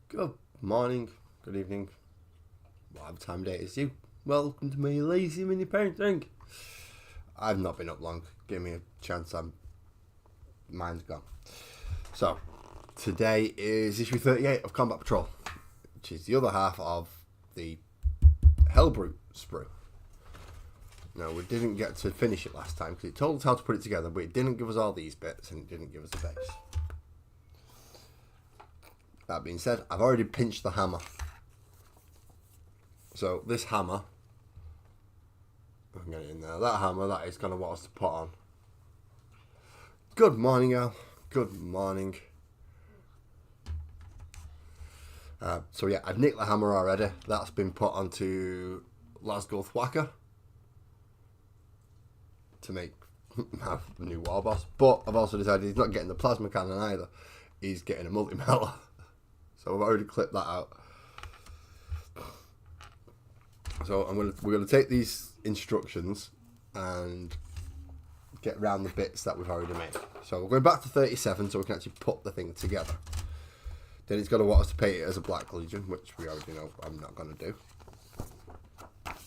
Good morning, good evening, whatever time of day it is you. Welcome to my lazy mini painting. I've not been up long. Give me a chance. Mine's gone. So today is issue 38 of Combat Patrol, which is the other half of the Helbrute sprue. Now, we didn't get to finish it last time because it told us how to put it together, but it didn't give us all these bits and it didn't give us the base. That being said, I've already pinched the hammer. So this hammer, I can get it in there. That hammer, that is kind of what I was to put on. Good morning, Al. Good morning. So yeah, I've nicked the hammer already. That's been put onto Lasgull Thwacker to make my new war boss. But I've also decided he's not getting the plasma cannon either. He's getting a multi-meller. So I've already clipped that out. So we're gonna take these instructions and get around the bits that we've already made. So we're going back to 37 so we can actually put the thing together. Then it's going to want us to paint it as a Black Legion, which we already know I'm not going to do.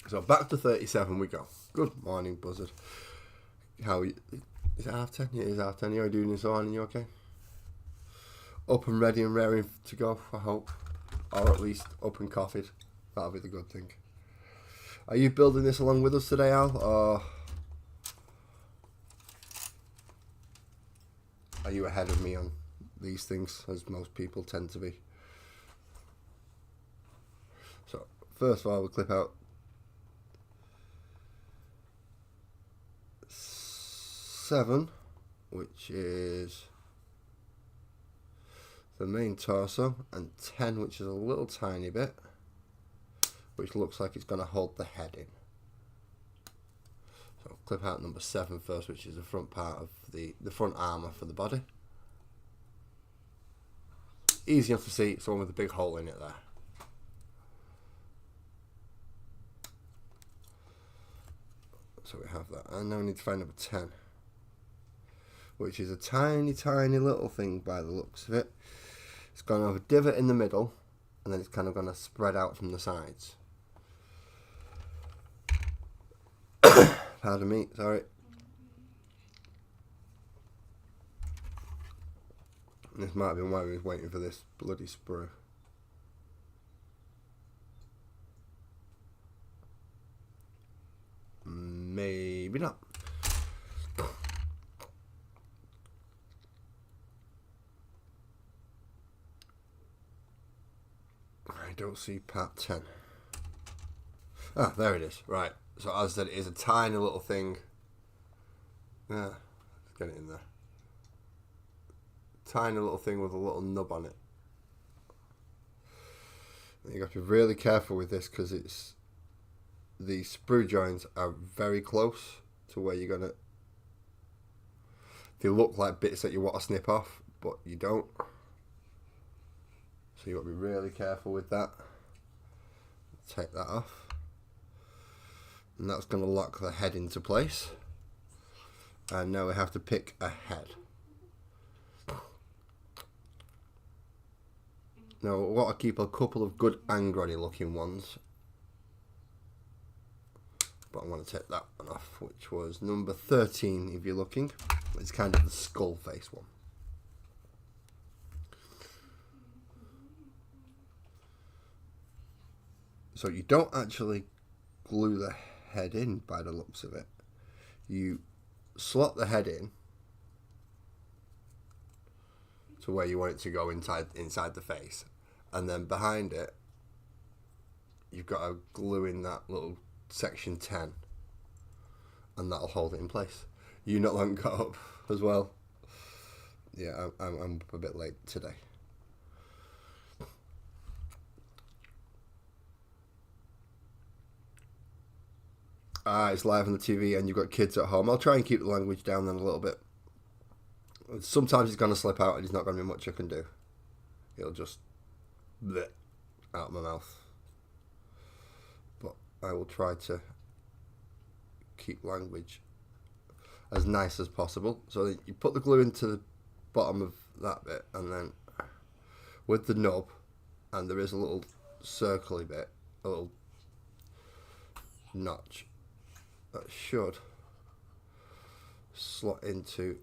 So back to 37 we go. Good morning, Buzzard. How are you? Is it half 10? Yeah, it is half 10. How are you doing this morning? You okay? Up and ready and raring to go, I hope. Or at least up and coffeed. That'll be the good thing. Are you building this along with us today, Al? Or are you ahead of me on these things, as most people tend to be? So, first of all, we'll clip out 7, which is the main torso, and 10, which is a little tiny bit, which looks like it's going to hold the head in. So clip out number 7 first, which is the front part of the front armour for the body. Easy enough to see, it's the one with the big hole in it there. So we have that, and now we need to find number 10, which is a tiny, tiny little thing by the looks of it. It's going to have a divot in the middle, and then it's kind of going to spread out from the sides. Pardon me, sorry. This might have been why we was waiting for this bloody sprue. Maybe not. I don't see part 10. Ah, there it is. Right. So as I said, it is a tiny little thing. Yeah, let's get it in there. Tiny little thing with a little nub on it. You have to be really careful with this because it's the sprue joints are very close to where you're gonna. They look like bits that you want to snip off, but you don't. So you got to be really careful with that. Take that off. And that's going to lock the head into place. And now we have to pick a head. Now I want to keep a couple of good angrody looking ones. But I'm going to take that one off, which was number 13 if you're looking. It's kind of the skull face one. So you don't actually glue the head in by the looks of it. You slot the head in to where you want it to go inside the face, and then behind it you've got to glue in that little section 10, and that'll hold it in place. You not long got up as well. Yeah, I'm a bit late today. It's live on the TV and you've got kids at home. I'll try and keep the language down then a little bit. Sometimes it's going to slip out and there's not going to be much I can do. It'll just bleh out of my mouth. But I will try to keep language as nice as possible. So you put the glue into the bottom of that bit, and then with the nub and there is a little circly bit, a little notch that should slot into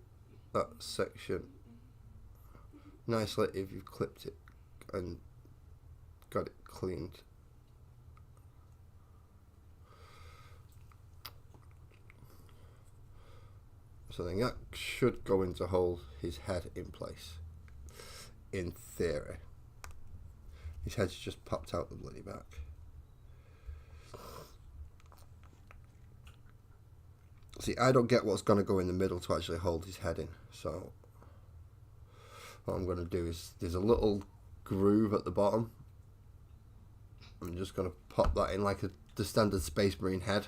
that section nicely if you've clipped it and got it cleaned. So then that should go in to hold his head in place, in theory. His head's just popped out the bloody back. See, I don't get what's going to go in the middle to actually hold his head in. So what I'm going to do is, there's a little groove at the bottom. I'm just going to pop that in like the standard Space Marine head.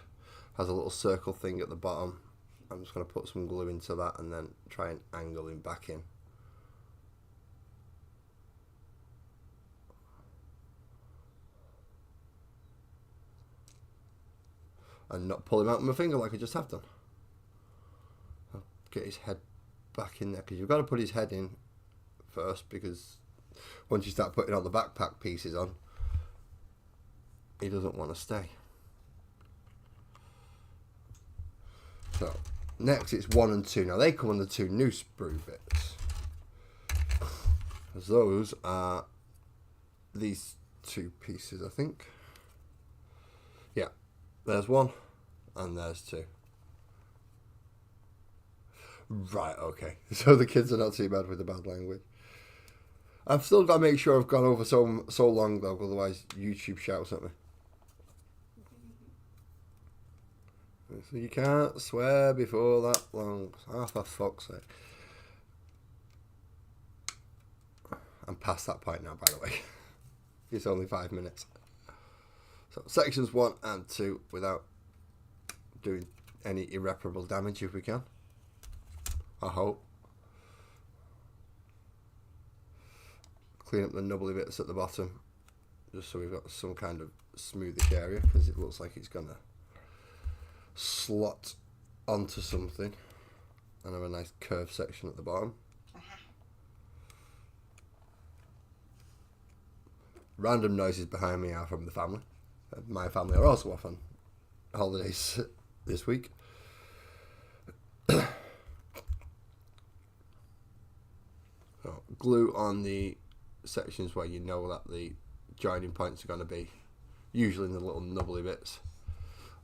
Has a little circle thing at the bottom. I'm just going to put some glue into that and then try and angle him back in. And not pull him out with my finger like I just have done. I'll get his head back in there, because you've got to put his head in first, because once you start putting all the backpack pieces on, he doesn't want to stay. So next it's 1 and 2. Now they come on the 2 new sprue bits. Those are these 2 pieces, I think. Yeah. There's 1, and there's 2. Right, okay. So the kids are not too bad with the bad language. I've still got to make sure I've gone over so long, though, otherwise YouTube shouts at me. So you can't swear before that long. Oh, for fuck's sake. I'm past that point now, by the way. It's only 5 minutes. So sections 1 and 2 without doing any irreparable damage if we can. I hope. Clean up the nubbly bits at the bottom, just so we've got some kind of smoothish area, because it looks like it's gonna slot onto something, and have a nice curved section at the bottom. Random noises behind me are from the family. My family are also off on holidays this week. So, glue on the sections where you know that the joining points are going to be, usually in the little nubbly bits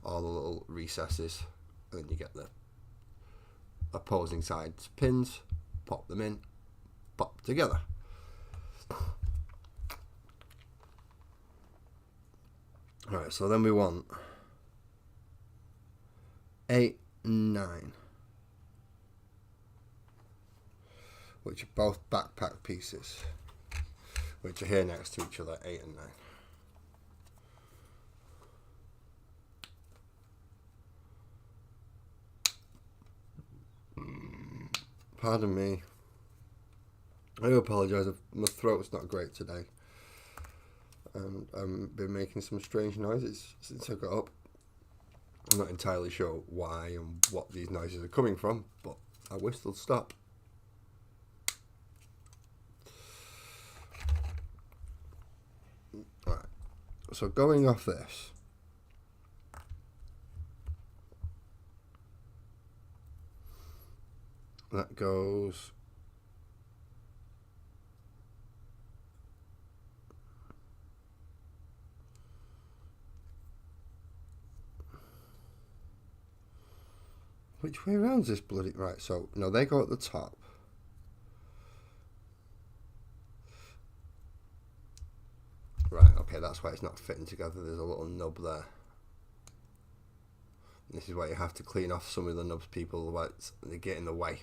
or the little recesses, and then you get the opposing sides pins, pop them in, pop together. Alright, so then we want 8 and 9, which are both backpack pieces, which are here next to each other, 8 and 9. Pardon me. I do apologise, my throat's not great today. And I've been making some strange noises since I got up. I'm not entirely sure why and what these noises are coming from, but I wish they'll stop. Alright, so going off this, that goes which way around is this bloody... Right, so, no, they go at the top. Right, okay, that's why it's not fitting together. There's a little nub there. This is why you have to clean off some of the nubs, people, otherwise they get in the way.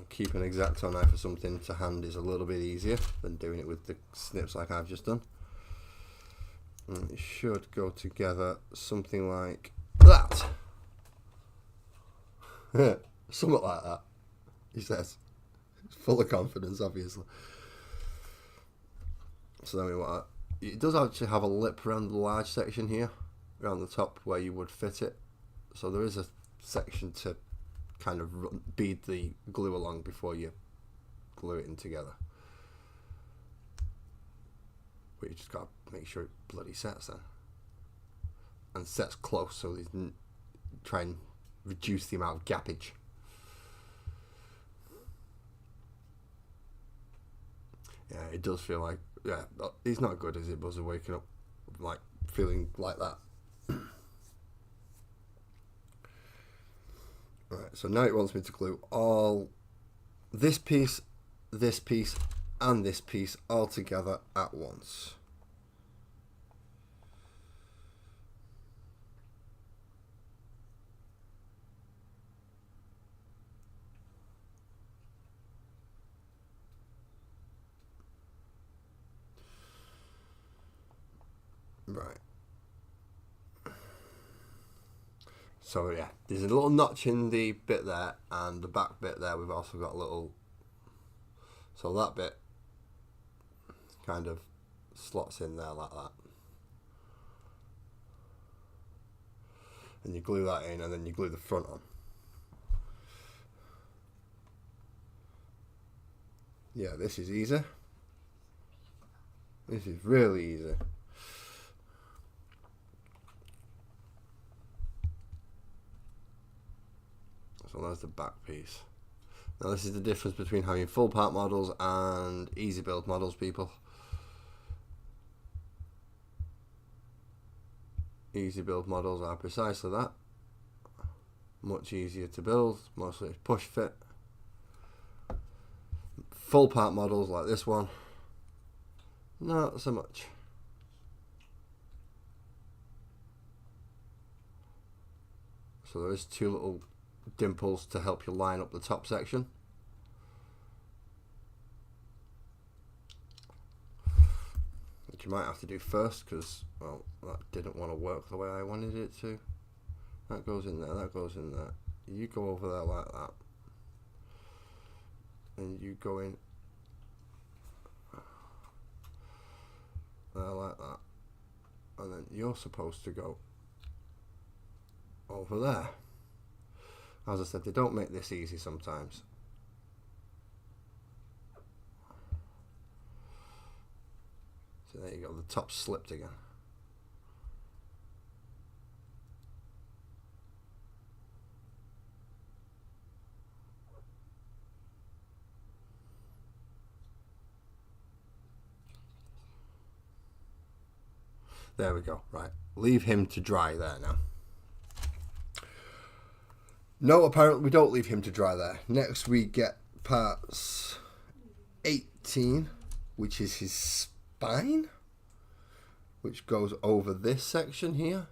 Keep an X-Acto knife or something to hand is a little bit easier than doing it with the snips like I've just done. And it should go together something like that. Something like that, he says. Full of confidence, obviously. So then we want it does actually have a lip around the large section here, around the top where you would fit it. So there is a section to kind of bead the glue along before you glue it in together. But you just got to make sure it bloody sets then. And sets close, so try and reduce the amount of gappage. Yeah, it does feel like, yeah, it's not good, is it, Buzzer, waking up like feeling like that. Right, so now it wants me to glue all this piece, and this piece all together at once. Right. So yeah, there's a little notch in the bit there, and the back bit there we've also got a little, so that bit kind of slots in there like that. And you glue that in, and then you glue the front on. Yeah, this is easy. This is really easy. So there's the back piece. Now this is the difference between having full part models and easy build models, people. Easy build models are precisely that. Much easier to build, mostly it's push fit. Full part models like this one, not so much. So there's two little dimples to help you line up the top section. Which you might have to do first because, well, that didn't want to work the way I wanted it to. That goes in there, that goes in there. You go over there like that. And you go in there like that. And then you're supposed to go over there. As I said, they don't make this easy sometimes. So there you go, the top slipped again. There we go, right. Leave him to dry there now. No, apparently we don't leave him to dry there. Next we get parts 18, which is his spine, which goes over this section here.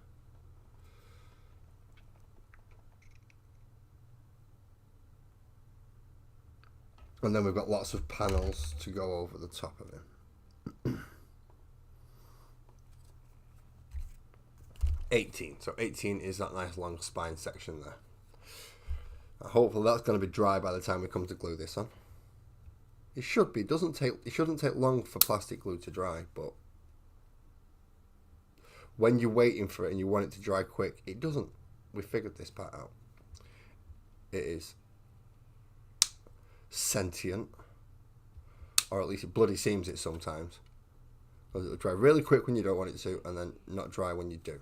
And then we've got lots of panels to go over the top of him. 18. So 18 is that nice long spine section there. Hopefully that's going to be dry by the time we come to glue this on. It should be. It shouldn't take long for plastic glue to dry, but when you're waiting for it and you want it to dry quick, it doesn't. We figured this part out. It is sentient, or at least it bloody seems it sometimes. Because it'll dry really quick when you don't want it to, and then not dry when you do.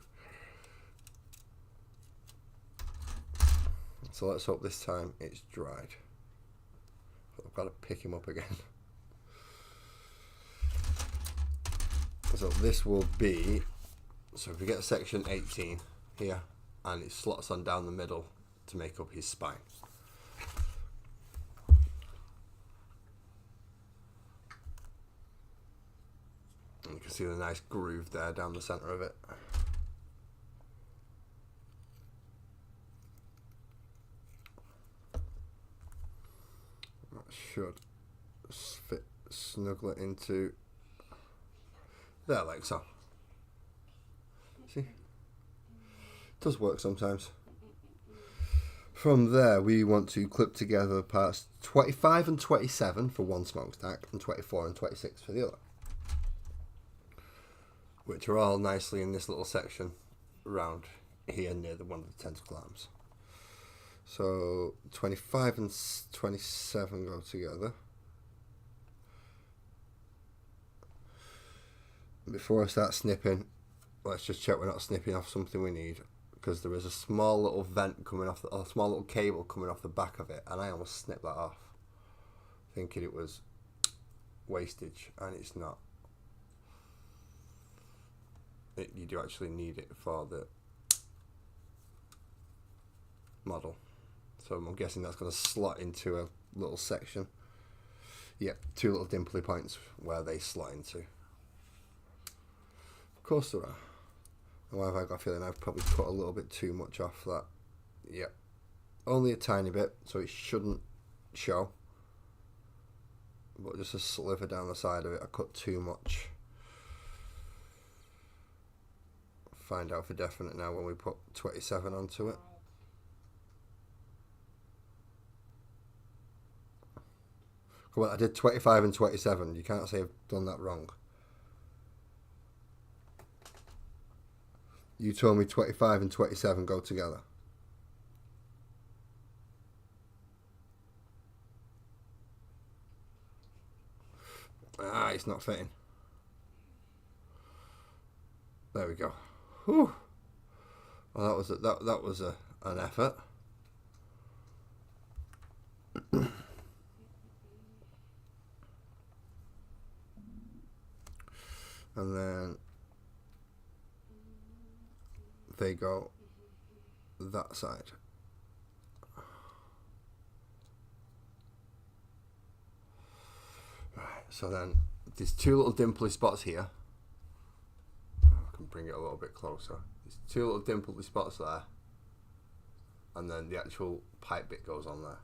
So let's hope this time it's dried. I've got to pick him up again. So this will be, so if we get section 18 here, and it slots on down the middle to make up his spine. And you can see the nice groove there down the center of it. That should fit, snuggle it into there like so. See? It does work sometimes. From there we want to clip together parts 25 and 27 for one smokestack and 24 and 26 for the other, which are all nicely in this little section around here near one of the tentacle arms. So 25 and 27 go together. Before I start snipping, let's just check we're not snipping off something we need, because there is a small little vent coming off, a small little cable coming off the back of it, and I almost snipped that off, thinking it was wastage, and it's not. You do actually need it for the model, so I'm guessing that's going to slot into a little section. Yep, two little dimply points where they slot into. Of course there are. And why have I got a feeling I've probably cut a little bit too much off that? Yep, only a tiny bit, so it shouldn't show, but just a sliver down the side of it I cut too much. Find out for definite now when we put 27 onto it. Come on, I did 25 and 27. You can't say I've done that wrong. You told me 25 and 27 go together. Ah, it's not fitting. There we go. Whew. Well, that was an effort. And then they go that side. Right, so then there's two little dimply spots here. I can bring it a little bit closer. There's two little dimply spots there, and then the actual pipe bit goes on there.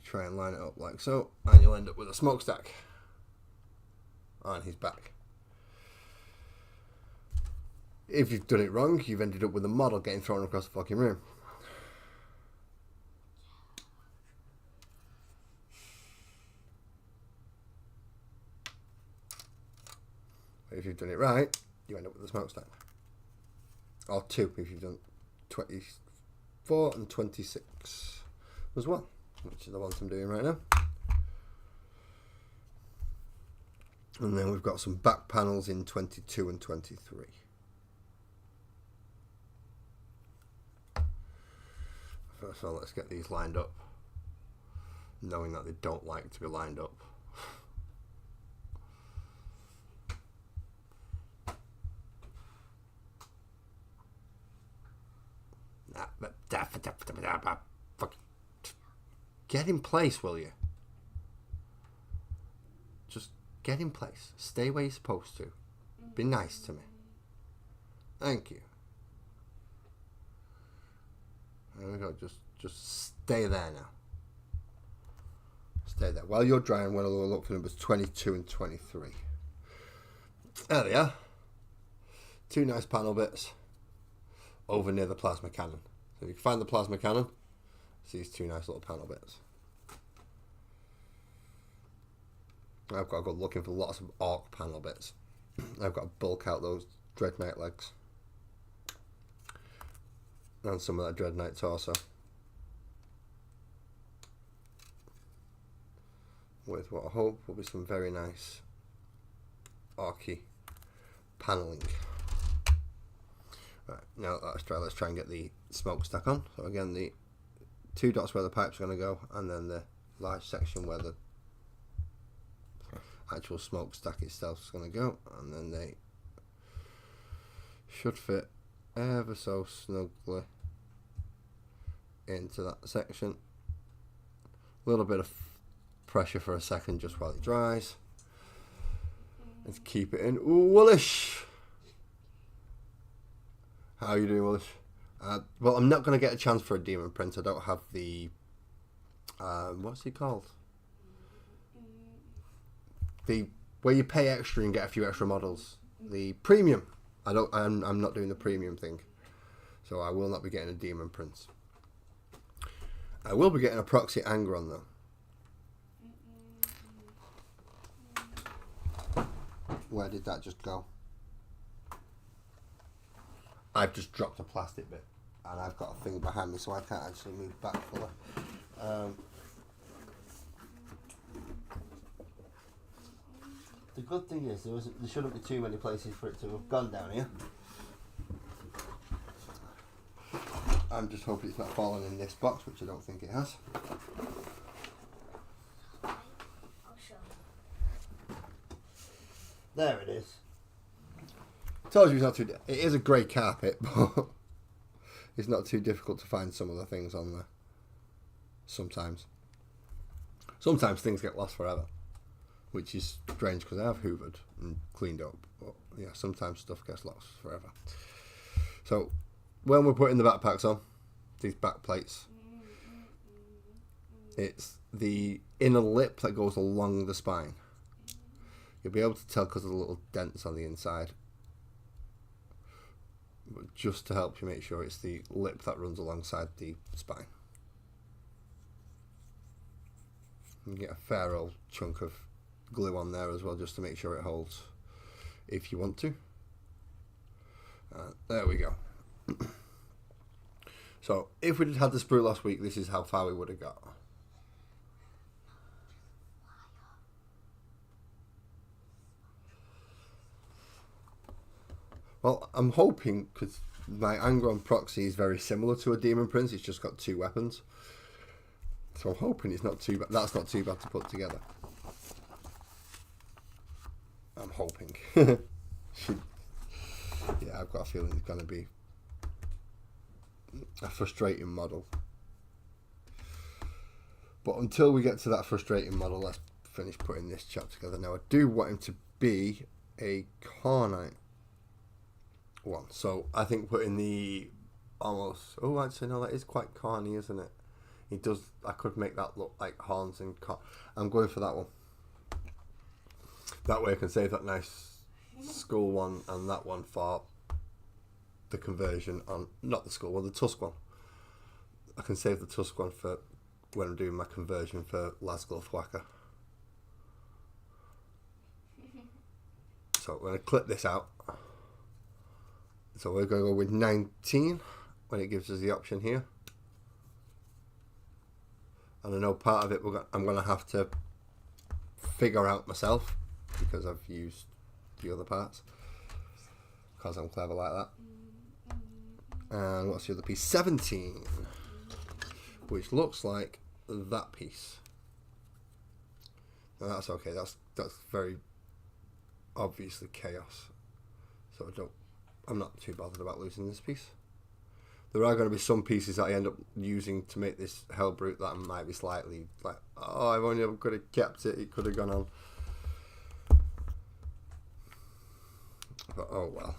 Try and line it up like so, and you'll end up with a smokestack on his back. If you've done it wrong, you've ended up with a model getting thrown across the fucking room. If you've done it right, you end up with a smokestack. Or two if you've done 24 and 26 as well, which is the ones I'm doing right now. And then we've got some back panels in 22 and 23. First of all, let's get these lined up, knowing that they don't like to be lined up. Get in place, will you? Just get in place. Stay where you're supposed to. Be nice to me. Thank you. There we go. Just stay there now. Stay there. While you're drying, we'll look for numbers 22 and 23. There they are. Two nice panel bits over near the plasma cannon. So if you can find the plasma cannon, it's these two nice little panel bits. I've got to go looking for lots of orc panel bits. I've got to bulk out those Dread Knight legs. And some of that Dread Knight torso. With what I hope will be some very nice orky panelling. Right, now let's try and get the smokestack on. So again, the two dots where the pipe's going to go, and then the large section where the actual smokestack itself is going to go, and then they should fit ever so snugly into that section. A little bit of pressure for a second just while it dries. Let's keep it in. Ooh, Woolish! How are you doing, Woolish? Well, I'm not going to get a chance for a demon print. I don't have the what's it called? The where you pay extra and get a few extra models. The premium. I'm not doing the premium thing, so I will not be getting a demon print. I will be getting a proxy Angron though. Where did that just go? I've just dropped a plastic bit. and I've got a thing behind me, so I can't actually move back fully. The good thing is there shouldn't be too many places for it to have gone down here. I'm just hoping it's not falling in this box, which I don't think it has. There it is. Tells you it's not too. It is a grey carpet, but it's not too difficult to find some of the things on there. Sometimes things get lost forever, which is strange because I have hoovered and cleaned up. But yeah, sometimes stuff gets lost forever. So when we're putting the backpacks on, these back plates, it's the inner lip that goes along the spine. You'll be able to tell because of the little dents on the inside. But just to help you make sure it's the lip that runs alongside the spine. You get a fair old chunk of glue on there as well, just to make sure it holds if you want to. There we go. So if we'd had the sprue last week, this is how far we would have got. Well, I'm hoping, because my Angron proxy is very similar to a Demon Prince, it's just got 2 weapons. So I'm hoping it's not too bad. That's not too bad to put together. I'm hoping. Yeah, I've got a feeling it's going to be a frustrating model. But until we get to that frustrating model, let's finish putting this chap together. Now, I do want him to be a Carnite one. So I think putting the almost... Oh, actually, no, that is quite carny, isn't it? He does... I could make that look like horns and... I'm going for that one. That way I can save that nice skull one and that one for the conversion on... Not the skull one, the tusk one. I can save the tusk one for when I'm doing my conversion for Lasglove Whacker. So we're going to clip this out. So we're going to go with 19 when it gives us the option here. And I know part of it I'm going to have to figure out myself because I've used the other parts. Because I'm clever like that. And what's the other piece? 17. Which looks like that piece. Now that's okay. That's very obviously chaos. So I'm not too bothered about losing this piece. There are going to be some pieces that I end up using to make this Helbrute that I might be slightly like, oh, I've only could have kept it. It could have gone on. But oh well.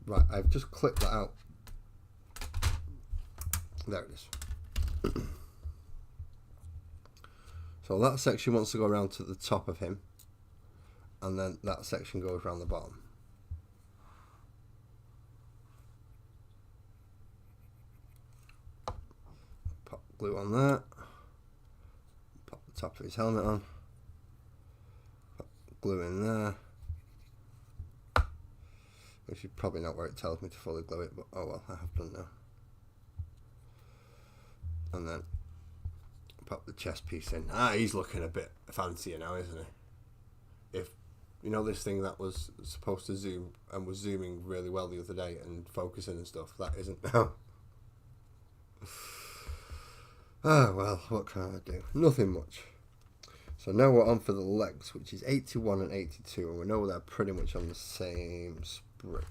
Right, I've just clipped that out. There it is. So that section wants to go around to the top of him, and then that section goes around the bottom. Pop glue on that. Pop the top of his helmet on. Pop glue in there. Which is probably not where it tells me to fully glue it, but oh well, I have done now. And then pop the chest piece in. He's looking a bit fancier now, isn't he? If you know this thing that was supposed to zoom and was zooming really well the other day and focusing and stuff, that isn't now. Well, what can I do? Nothing much. So now we're on for the legs, which is 81 and 82, and we know they're pretty much on the same sprue,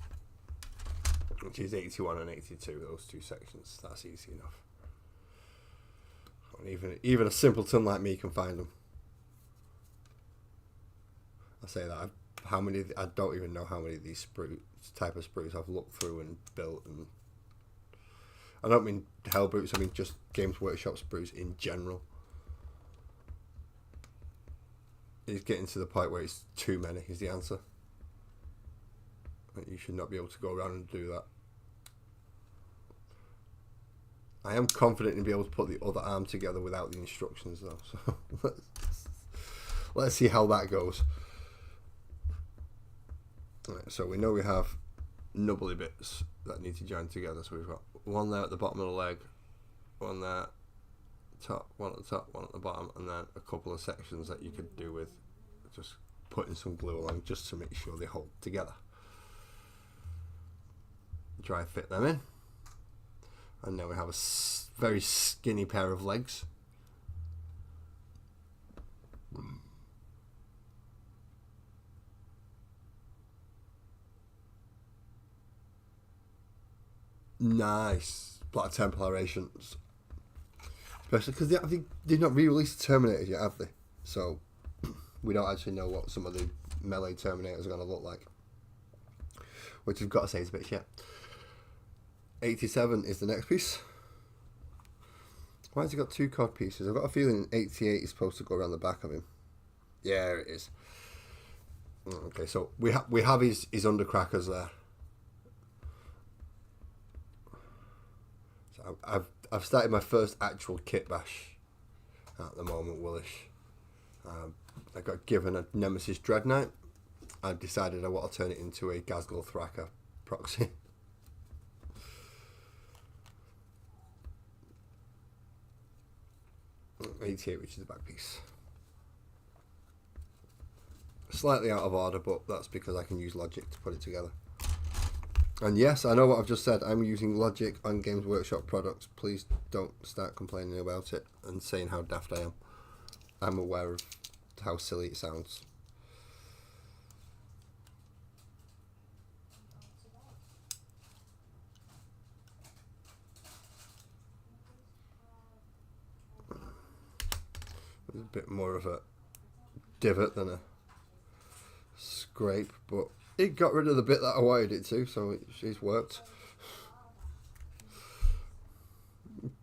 which is 81 and 82, those two sections. That's easy enough. Even a simpleton like me can find them. I say that I don't even know how many of these type of sprues I've looked through and built, and I don't mean Helbrutes, I mean just Games Workshop sprues in general. It's getting to the point where it's too many is the answer. You should not be able to go around and do that. I am confident in being able to put the other arm together without the instructions though. So let's see how that goes. Right, so we know we have nubbly bits that need to join together. So we've got one there at the bottom of the leg, one there top, one at the top, one at the bottom, and then a couple of sections that you could do with just putting some glue along just to make sure they hold together. Dry fit them in, and now we have a very skinny pair of legs. Nice black temple aerations, especially because they've not re-released the Terminators yet, have they? So we don't actually know what some of the melee Terminators are going to look like, which I've got to say is a bit shit. 87 is the next piece. Why has he got two cod pieces? I've got a feeling 88 is supposed to go around the back of him. Yeah, it is. Okay, so we have his undercrackers there. So I've started my first actual kit bash at the moment, Willish. I got given a Nemesis Dreadnought. I've decided I want to turn it into a Gazgul Thraka proxy. .88, which is the back piece. Slightly out of order, but that's because I can use Logic to put it together. And yes, I know what I've just said. I'm using Logic on Games Workshop products. Please don't start complaining about it and saying how daft I am. I'm aware of how silly it sounds. There's a bit more of a divot than a scrape, but it got rid of the bit that I wanted it to, so it's worked.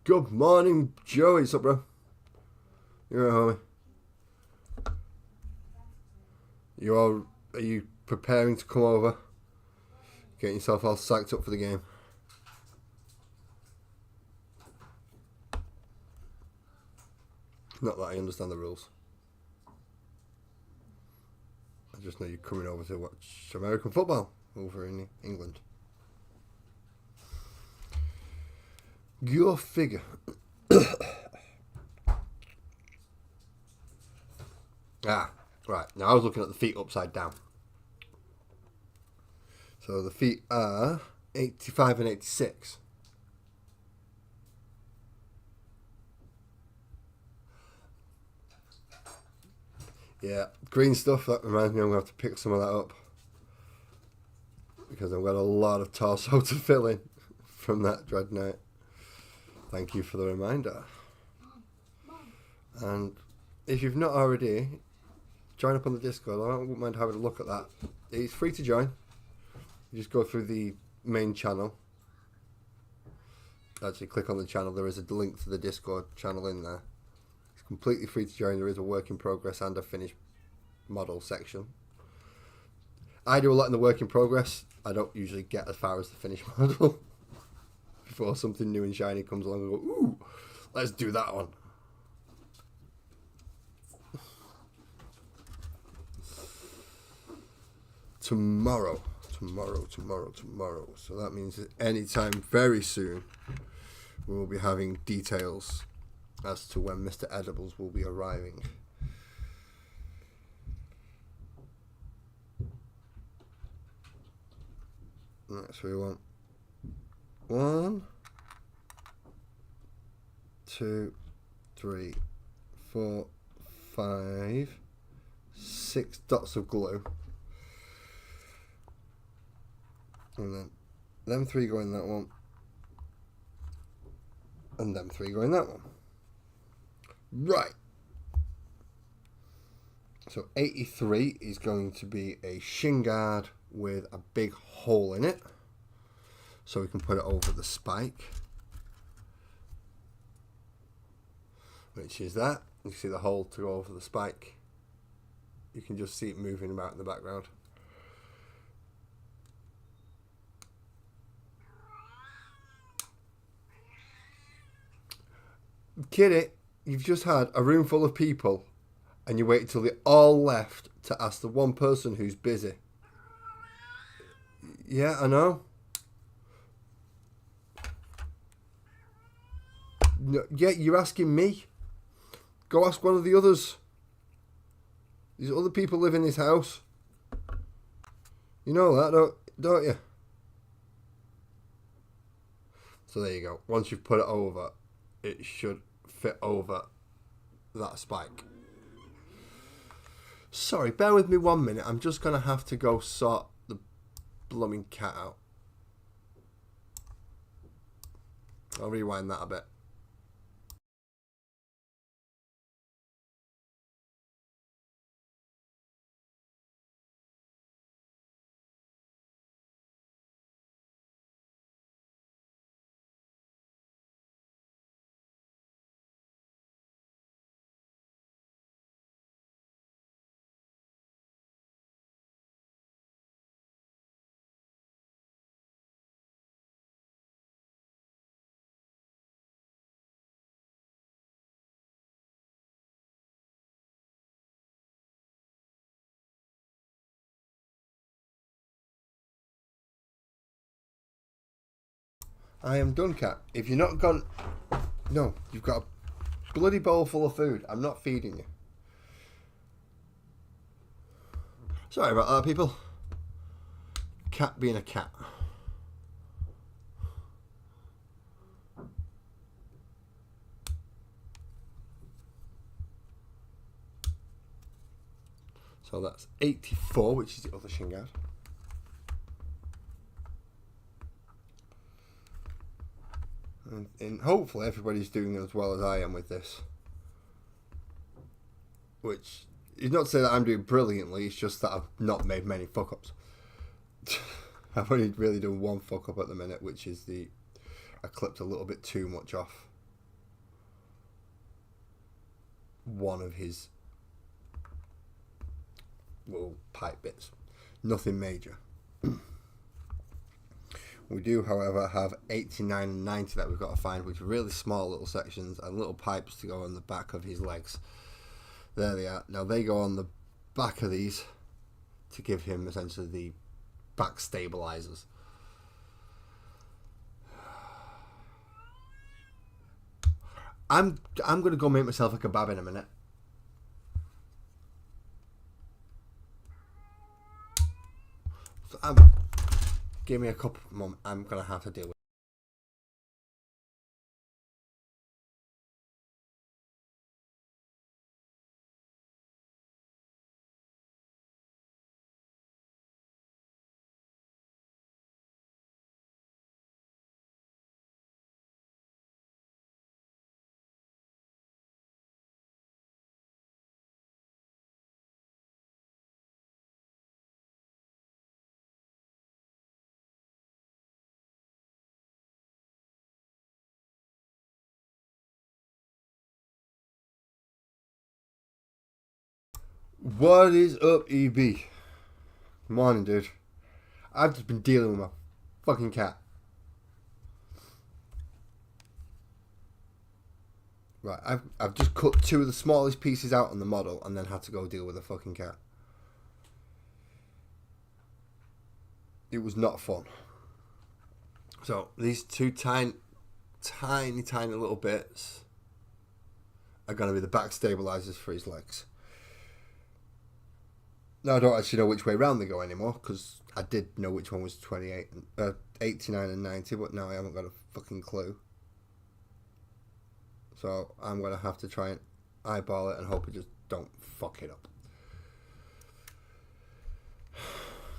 Good morning, Joey. What's up, bro? You're right, homie. Are you preparing to come over? Getting yourself all psyched up for the game. Not that I understand the rules. I just know you're coming over to watch American football over in England. Your figure. Right. Now I was looking at the feet upside down. So the feet are 85 and 86. Yeah, green stuff, that reminds me I'm going to have to pick some of that up. Because I've got a lot of torso to fill in from that Dreadnought. Thank you for the reminder. And if you've not already, join up on the Discord. I wouldn't mind having a look at that. It's free to join. You just go through the main channel. Actually, click on the channel. There is a link to the Discord channel in there. Completely free to join. There is a work in progress and a finished model section. I do a lot in the work in progress. I don't usually get as far as the finished model before something new and shiny comes along and go, ooh, let's do that one. Tomorrow. So that means that anytime very soon we will be having details as to when Mr. Edibles will be arriving. Right, so we want 1, 2, 3, 4, 5, 6 dots of glue. And then them 3 go in that one. And them 3 go in that one. Right. So 83 is going to be a shin guard with a big hole in it. So we can put it over the spike. Which is that. You see the hole to go over the spike. You can just see it moving about in the background. Kitty, you've just had a room full of people and you wait until they all left to ask the one person who's busy. Yeah, I know. No, yeah, you're asking me. Go ask one of the others. These other people live in this house. You know that, don't you? So there you go. Once you've put it over, it should fit over that spike. Sorry, bear with me 1 minute. I'm just going to have to go sort the blooming cat out. I'll rewind that a bit. I am done, cat. If you're not gone... No, you've got a bloody bowl full of food. I'm not feeding you. Sorry about that, people. Cat being a cat. So that's 84, which is the other shin guard. And hopefully everybody's doing as well as I am with this. Which is not to say that I'm doing brilliantly, it's just that I've not made many fuck-ups. I've only really done one fuck-up at the minute, which is I clipped a little bit too much off one of his little pipe bits. Nothing major. We do, however, have 89 and 90 that we've got to find, which are really small little sections and little pipes to go on the back of his legs. There they are. Now they go on the back of these to give him essentially the back stabilizers. I'm going to go make myself a kebab in a minute. So give me a couple of moments. I'm going to have to deal with it. What is up, EB? Morning, dude. I've just been dealing with my fucking cat. Right, I've just cut two of the smallest pieces out on the model and then had to go deal with a fucking cat. It was not fun. So these two tiny little bits are going to be the back stabilizers for his legs. Now I don't actually know which way round they go anymore, because I did know which one was 89 and 90, but now I haven't got a fucking clue. So I'm going to have to try and eyeball it and hope it just don't fuck it up.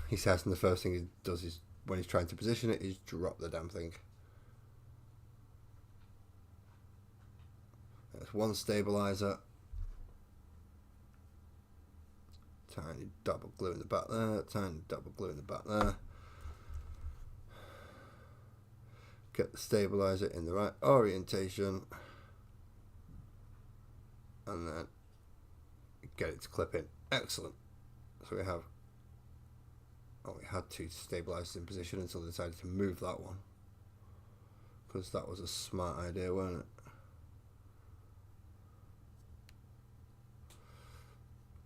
He says, and the first thing he does is, when he's trying to position it, is drop the damn thing. That's one stabilizer. Tiny double glue in the back there. Tiny double glue in the back there. Get the stabilizer in the right orientation. And then get it to clip in. Excellent. So we have... Oh, we had two stabilizers in position until they decided to move that one. Because that was a smart idea, wasn't it?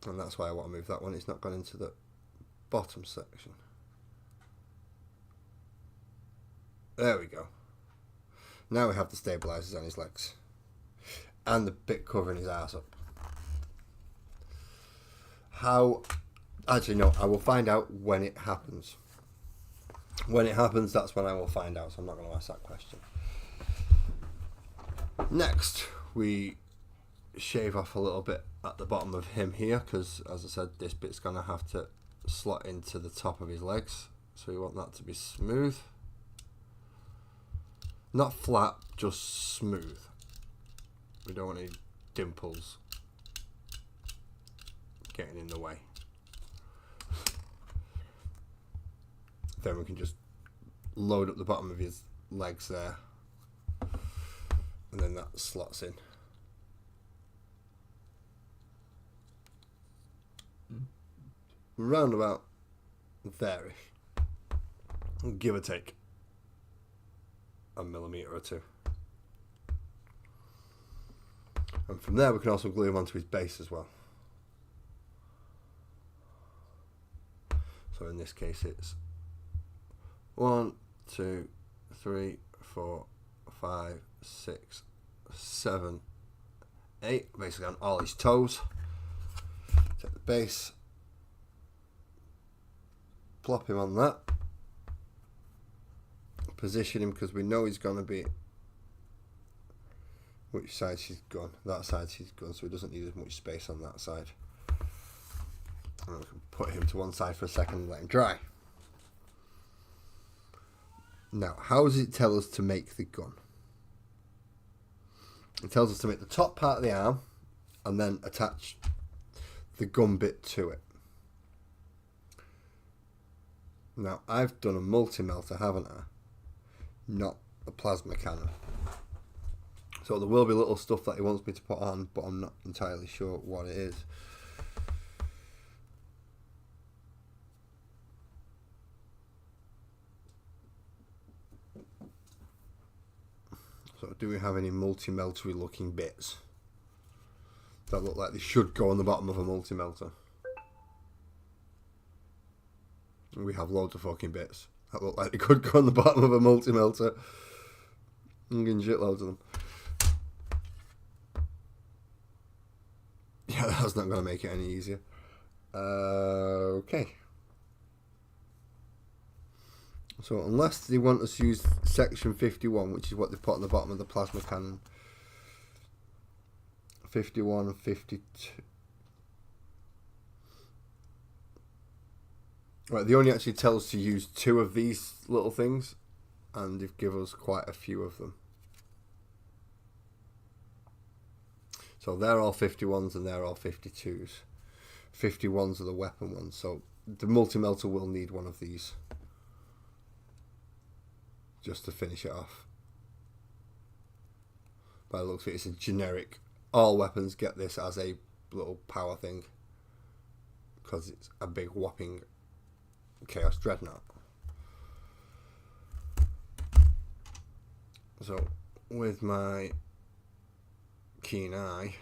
And that's why I want to move that one. It's not gone into the bottom section. There we go. Now we have the stabilizers on his legs. And the bit covering his ass up. How... Actually, no, I will find out when it happens. When it happens, that's when I will find out, so I'm not going to ask that question. Next, we shave off a little bit at the bottom of him here, because, as I said, this bit's going to have to slot into the top of his legs. So we want that to be smooth. Not flat, just smooth. We don't want any dimples getting in the way. Then we can just load up the bottom of his legs there. And then that slots in. Round about there-ish. Give or take a millimetre or two. And from there we can also glue him onto his base as well. So in this case it's 1, 2, 3, 4, 5, 6, 7, 8. Basically on all his toes. Take the base. Plop him on that. Position him because we know he's going to be... Which side's his gun? That side's his gun, so he doesn't need as much space on that side. And we can put him to one side for a second and let him dry. Now, how does it tell us to make the gun? It tells us to make the top part of the arm and then attach the gun bit to it. Now, I've done a multi-melter, haven't I? Not a plasma cannon. So there will be little stuff that he wants me to put on, but I'm not entirely sure what it is. So do we have any multi-meltery looking bits that look like they should go on the bottom of a multi-melter? We have loads of fucking bits that look like they could go on the bottom of a multi-melter. I'm getting shitloads of them. Yeah, that's not going to make it any easier. Okay. So unless they want us to use section 51, which is what they put on the bottom of the plasma cannon. 51 and 52. Right, they only actually tell us to use 2 of these little things, and they've given us quite a few of them. So they're all 51s and they're all 52s. 51s are the weapon ones, so the multi-melter will need one of these just to finish it off. By the looks of it, it's a generic. All weapons get this as a little power thing because it's a big whopping Chaos Dreadnought. So with my keen eye,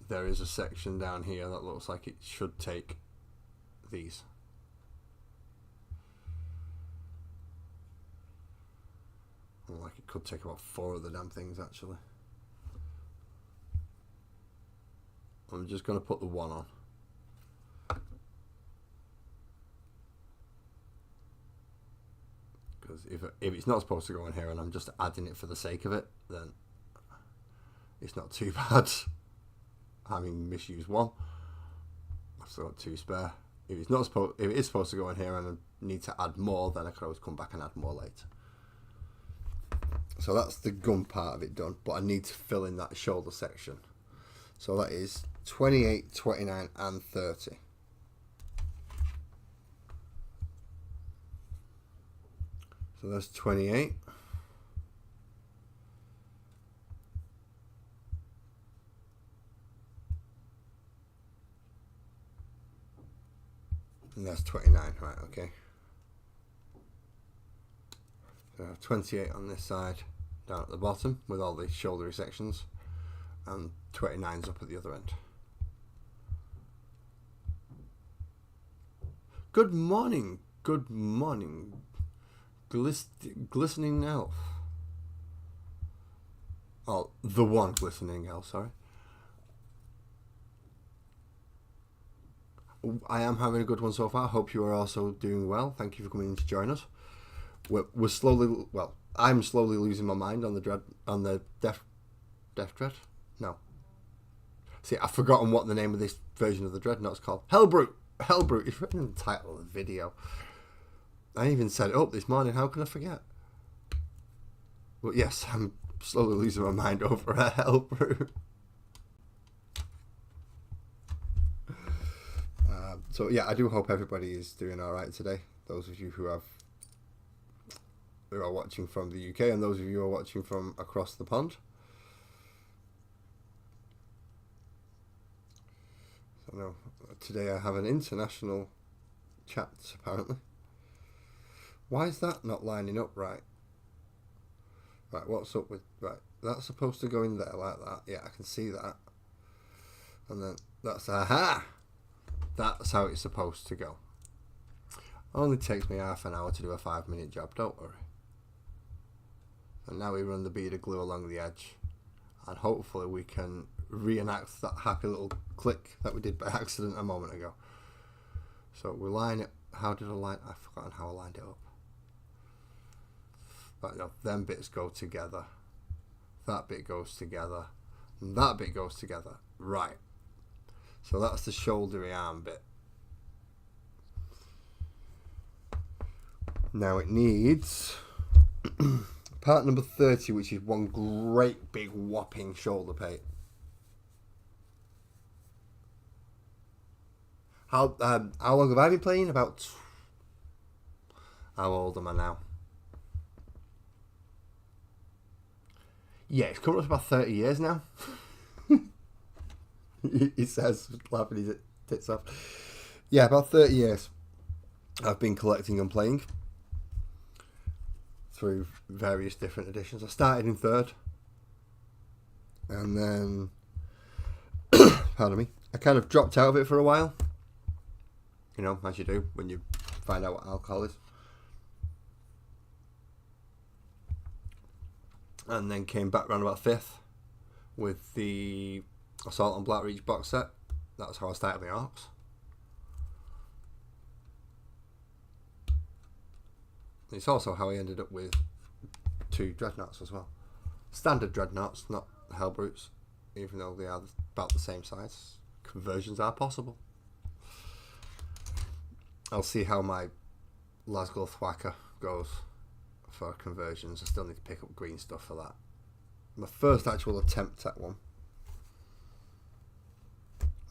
there is a section down here that looks like it should take these. Like it could take about 4 of the damn things actually. I'm just going to put the one on. Because if it's not supposed to go in here and I'm just adding it for the sake of it, then it's not too bad. Having misused one, I've still got 2 spare. If it is supposed to go in here and I need to add more, then I could always come back and add more later. So that's the gun part of it done, but I need to fill in that shoulder section. So that is 28, 29 and 30. So that's 28. And that's 29, right, okay. So I have 28 on this side, down at the bottom, with all the shouldery sections, and 29's up at the other end. Good morning, good morning, Glistening elf. Oh, the one glistening elf, sorry. I am having a good one so far. Hope you are also doing well. Thank you for coming in to join us. We're slowly, well, I'm slowly losing my mind on the Death Dread. No. See, I've forgotten what the name of this version of the Dreadnought's called. Helbrute. Helbrute is written in the title of the video. I even set it up this morning. How can I forget? But yes, I'm slowly losing my mind over a Helbrute. So yeah, I do hope everybody is doing all right today. Those of you who are watching from the UK and those of you who are watching from across the pond. So no, today I have an international chat apparently. Why is that not lining up right? Right, what's up with right? That's supposed to go in there like that. Yeah, I can see that. And then that's aha. That's how it's supposed to go. Only takes me half an hour to do a 5-minute job, don't worry. And now we run the bead of glue along the edge. And hopefully we can reenact that happy little click that we did by accident a moment ago. So we line it. How did I line? I've forgotten how I lined it up. But no, them bits go together. That bit goes together. And that bit goes together. Right. So that's the shouldery arm bit. Now it needs part number 30, which is one great big whopping shoulder paint. How long have I been playing? About how old am I now? Yeah, it's coming up about 30 years now. He says, laughing his tits off. Yeah, about 30 years I've been collecting and playing through various different editions. I started in 3rd. And then, pardon me, I kind of dropped out of it for a while. You know, as you do when you find out what alcohol is. And then came back around about 5th with the Assault on Blackreach box set. That's how I started my Orcs. It's also how I ended up with 2 Dreadnoughts as well. Standard Dreadnoughts, not Helbrutes, even though they are about the same size. Conversions are possible. I'll see how my Lasgull Thwacker goes for conversions. I still need to pick up green stuff for that. My first actual attempt at one.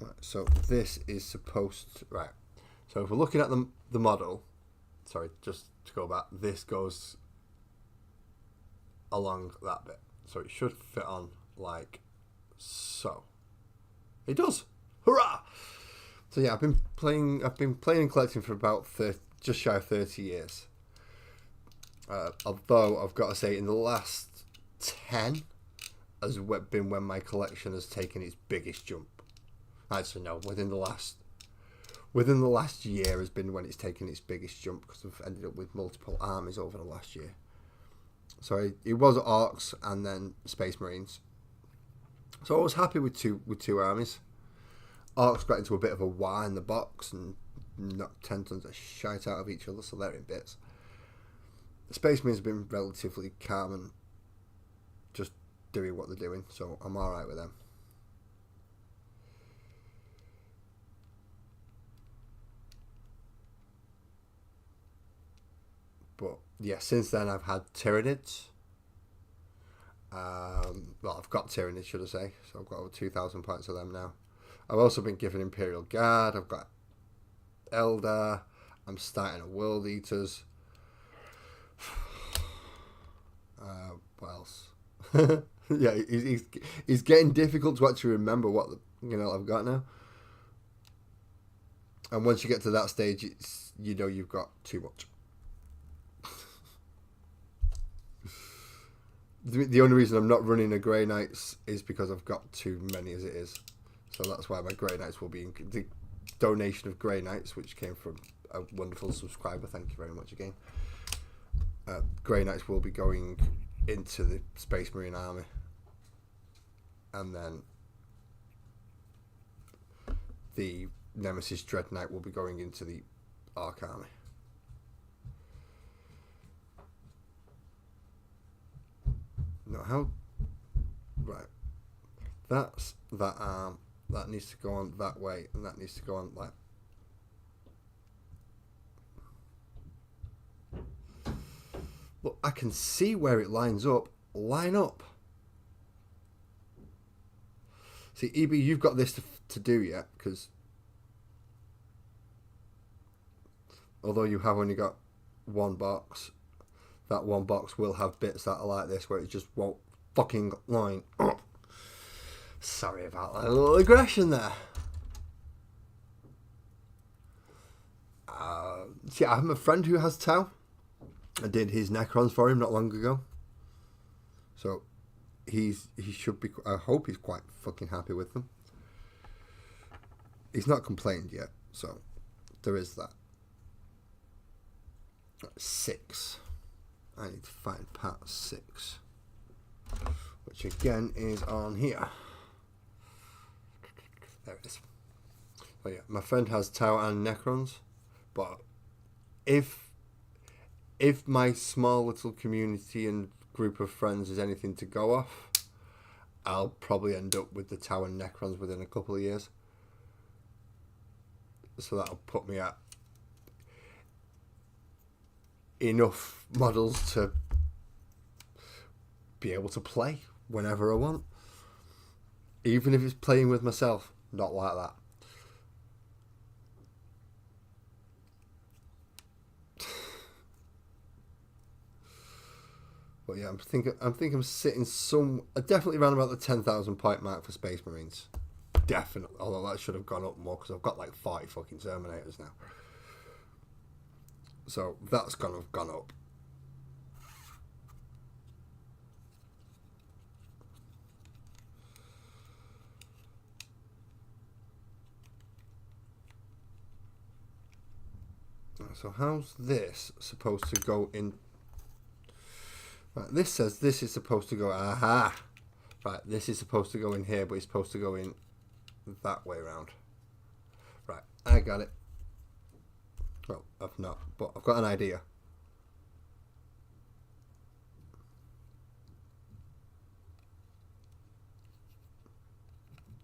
Right, so this is supposed to, right. So if we're looking at the model, sorry, just to go back, this goes along that bit. So it should fit on like so. It does. Hurrah! So yeah, I've been playing and collecting for about just shy of 30 years. Although I've got to say, in the last 10 has been when my collection has taken its biggest jump. Actually, no, within the last year has been when it's taken its biggest jump, because I've ended up with multiple armies over the last year. So it was Orcs and then Space Marines. So I was happy with two armies. Orcs got into a bit of a war in the box and knocked 10 tons of shite out of each other, so they're in bits. The Space Marines have been relatively calm and just doing what they're doing, so I'm alright with them. But yeah, since then I've had Tyranids. Well, I've got Tyranids, should I say. So I've got over 2,000 points of them now. I've also been given Imperial Guard. I've got Eldar. I'm starting a World Eaters. What else? Yeah, it's getting difficult to actually remember what I've got now. And once you get to that stage, it's you've got too much. The only reason I'm not running a Grey Knights is because I've got too many as it is. So that's why my Grey Knights will be the donation of Grey Knights, which came from a wonderful subscriber. Thank you very much again. Grey Knights will be going into the Space Marine army, and then the Nemesis Dread Knight will be going into the Ark army. Now how? Right, that's that arm. That needs to go on that way, and that needs to go on that. Look, I can see where it lines up. Line up. See, EB, you've got this to do yet, because although you have only got one box, that one box will have bits that are like this, where it just won't fucking line up. Sorry about that little aggression there. See, I have a friend who has Tau. I did his Necrons for him not long ago. So he should be, I hope he's quite fucking happy with them. He's not complained yet, so there is that. 6. I need to find part 6, which again is on here. There it is. Oh yeah, my friend has Tau and Necrons, but if my small little community and group of friends is anything to go off, I'll probably end up with the Tau and Necrons within a couple of years. So that'll put me at enough models to be able to play whenever I want. Even if it's playing with myself, not like that. But yeah, I'm thinking I'm sitting definitely around about the 10,000 point mark for Space Marines. Definitely, although that should have gone up more because I've got like 40 fucking Terminators now. So that's gonna have gone up. So how's this supposed to go in? Right, this says this is supposed to go, aha! Right, this is supposed to go in here, but it's supposed to go in that way around. Right, I got it. Well, I've not, but I've got an idea.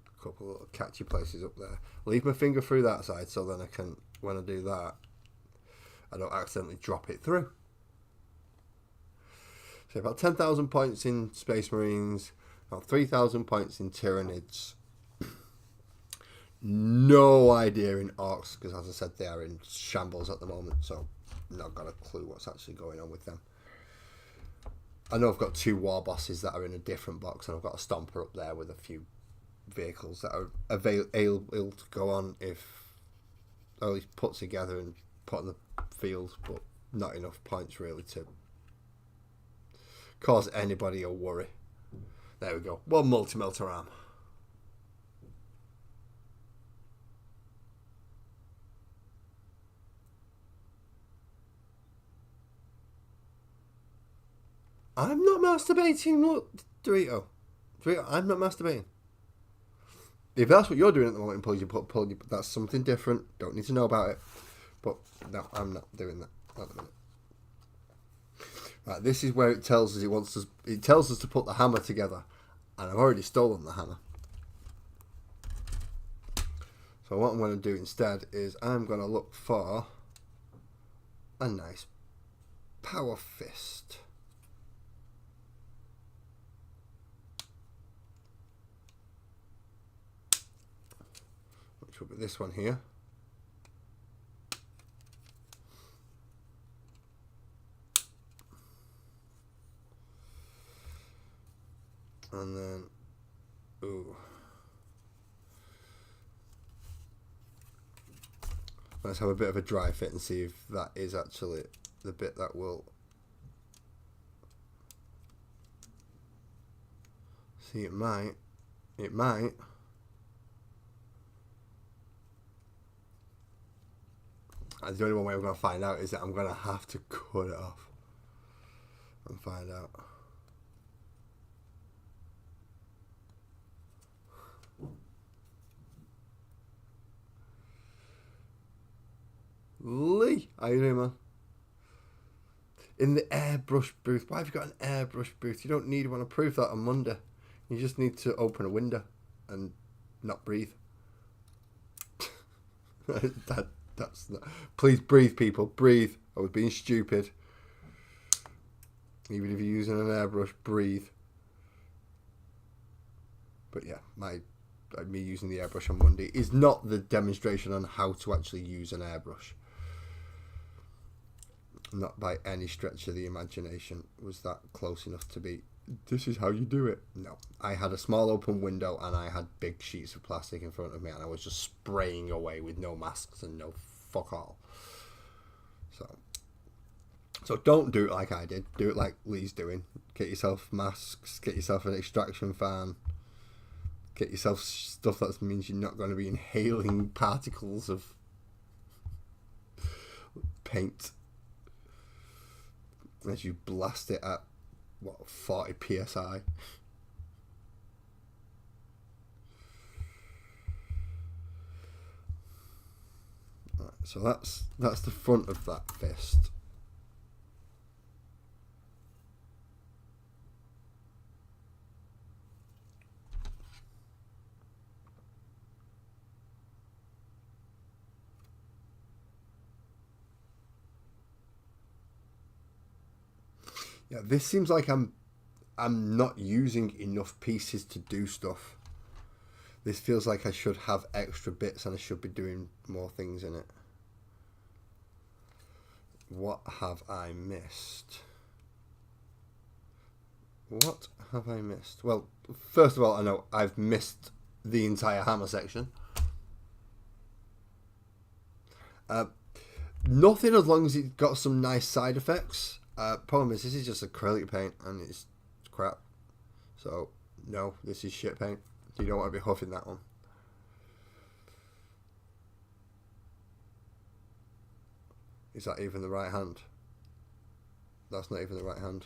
A couple of little catchy places up there. Leave my finger through that side so then I can, when I do that, I don't accidentally drop it through. So about 10,000 points in Space Marines, about 3,000 points in Tyranids. No idea in Orcs, because as I said, they are in shambles at the moment, so not got a clue what's actually going on with them. I know I've got 2 war bosses that are in a different box, and I've got a Stomper up there with a few vehicles that are able to go on if at least put together and put on the field, but not enough points really to cause anybody a worry. There we go. One multi-melter arm. I'm not masturbating, look, Dorito. Dorito, I'm not masturbating. If that's what you're doing at the moment, that's something different. Don't need to know about it. But no, I'm not doing that at the minute. Right, this is where it tells us it tells us to put the hammer together, and I've already stolen the hammer. So what I'm going to do instead is I'm going to look for a nice power fist. Which will be this one here. And then, ooh. Let's have a bit of a dry fit and see if that is actually the bit that will. See, it might. It might. And the only one way I'm going to find out is that I'm going to have to cut it off. and find out. Lee, how you doing, man? In the airbrush booth. Why have you got an airbrush booth? You don't need one. I proved that on Monday. You just need to open a window and not breathe. That's not... Please breathe, people. Breathe. I was being stupid. Even if you're using an airbrush, breathe. But yeah, me using the airbrush on Monday is not the demonstration on how to actually use an airbrush. Not by any stretch of the imagination was that close enough to be, this is how you do it. No. I had a small open window and I had big sheets of plastic in front of me and I was just spraying away with no masks and no fuck all. So don't do it like I did. Do it like Lee's doing. Get yourself masks, get yourself an extraction fan, get yourself stuff that means you're not going to be inhaling particles of paint as you blast it at, 40 psi. Right, so that's the front of that fist. Yeah, this seems like I'm not using enough pieces to do stuff. This feels like I should have extra bits and I should be doing more things in it. What have I missed? What have I missed? Well, first of all, I know I've missed the entire hammer section. Nothing as long as it's got some nice side effects. Problem is, this is just acrylic paint and it's crap. So, no, this is shit paint. You don't want to be huffing that one. Is that even the right hand? That's not even the right hand.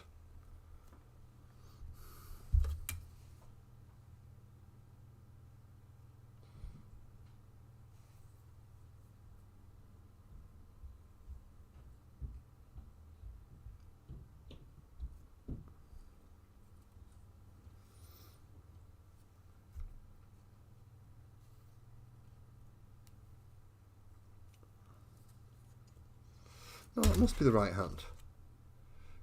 No, it must be the right hand.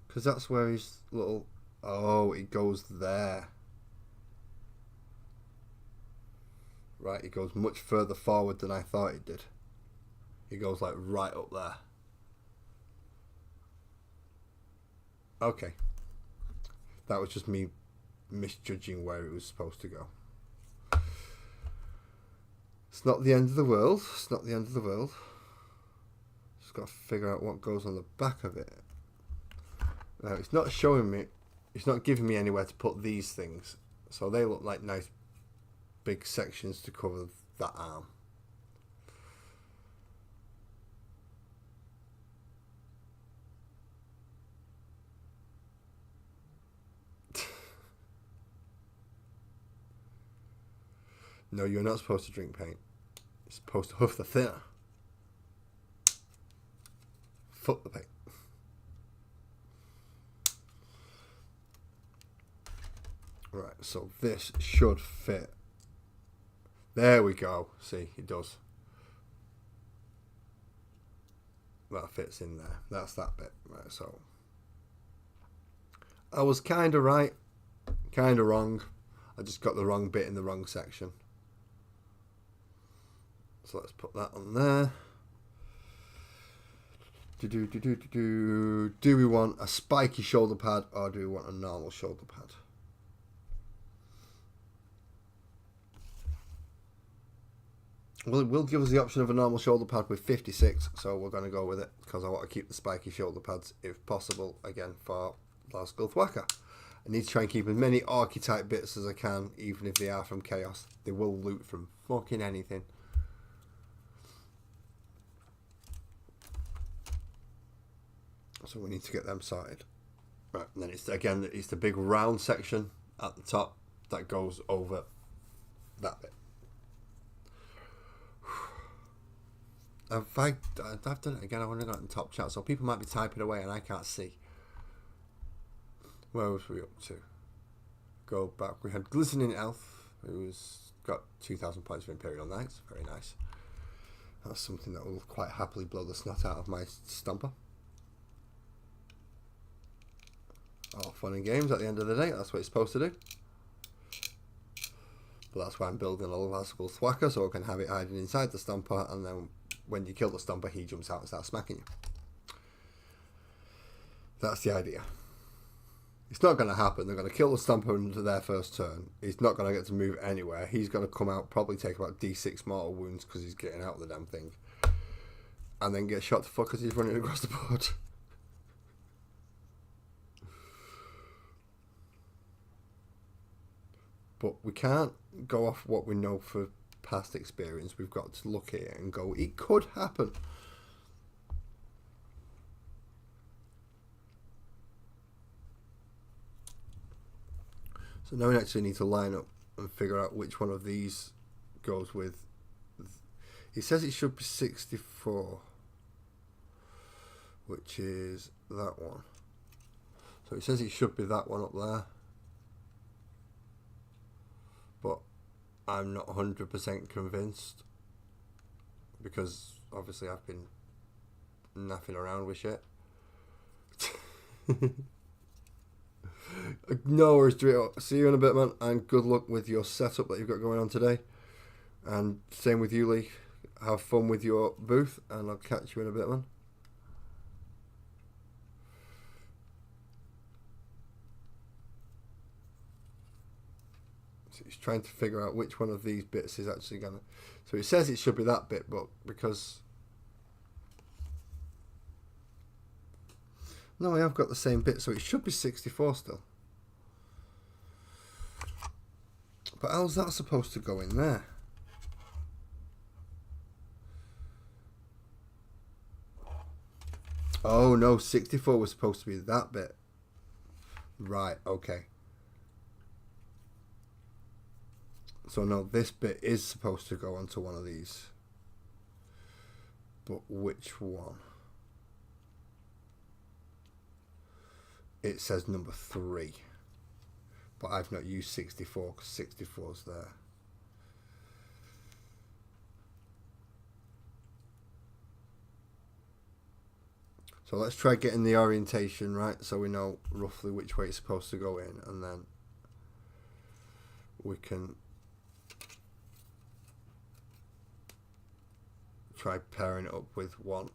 Because that's where his little... Oh, it goes there. Right, it goes much further forward than I thought it did. It goes like right up there. Okay. That was just me misjudging where it was supposed to go. It's not the end of the world. It's not the end of the world. Just got to figure out what goes on the back of it. Now, it's not showing me, it's not giving me anywhere to put these things. So they look like nice big sections to cover that arm. No, you're not supposed to drink paint. You're supposed to huff the thinner. Fuck the paint. Right, so this should fit. There we go. See, it does. That fits in there. That's that bit. Right, so I was kind of right, kind of wrong. I just got the wrong bit in the wrong section. So let's put that on there. Do we want a spiky shoulder pad or do we want a normal shoulder pad? Well, it will give us the option of a normal shoulder pad with 56, so we're going to go with it because I want to keep the spiky shoulder pads if possible, again, for Last Gulthwacker. I need to try and keep as many archetype bits as I can, even if they are from Chaos. They will loot from fucking anything. So we need to get them sorted. Right, and then it's the big round section at the top that goes over that bit. I've done it again. I've only got it in top chat, so people might be typing away and I can't see. Where was we up to? Go back. We had Glistening Elf, who's got 2,000 points for Imperial Knights. Very nice. That's something that will quite happily blow the snot out of my stomper. All fun and games at the end of the day. That's what it's supposed to do. But that's why I'm building a lassable thwacker, so I can have it hiding inside the stomper, and then when you kill the stomper, he jumps out and starts smacking you. That's the idea. It's not going to happen. They're going to kill the stomper into their first turn. He's not going to get to move anywhere. He's going to come out, probably take about D6 mortal wounds because he's getting out of the damn thing. And then get shot to fuck because he's running across the board. But we can't go off what we know for past experience. We've got to look at it and go, it could happen. So now we actually need to line up and figure out which one of these goes with. It says it should be 64, which is that one. So it says it should be that one up there. But I'm not 100% convinced, because obviously I've been naffing around with shit. No worries, Dorito. See you in a bit, man, and good luck with your setup that you've got going on today. And same with you, Lee. Have fun with your booth, and I'll catch you in a bit, man. So he's trying to figure out which one of these bits is actually going to... So it says it should be that bit, but because... No, I have got the same bit, so it should be 64 still. But how's that supposed to go in there? Oh no, 64 was supposed to be that bit. Right, okay. So no, this bit is supposed to go onto one of these. But which one? It says number 3. But I've not used 64 because 64's there. So let's try getting the orientation right so we know roughly which way it's supposed to go in, and then we can try pairing it up with one.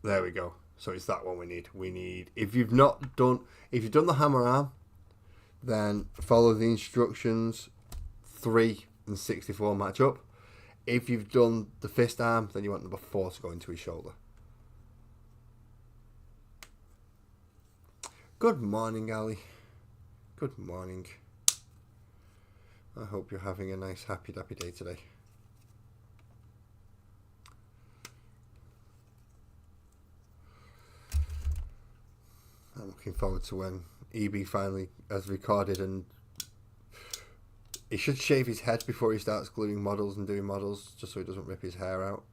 There we go. So it's that one we need. We need, if you've done the hammer arm, then follow the instructions. 3 and 64 match up. If you've done the fist arm, then you want number 4 to go into his shoulder. Good morning, Ali. Good morning. I hope you're having a nice, happy, dappy day today. I'm looking forward to when EB finally has recorded, and he should shave his head before he starts gluing models and doing models, just so he doesn't rip his hair out.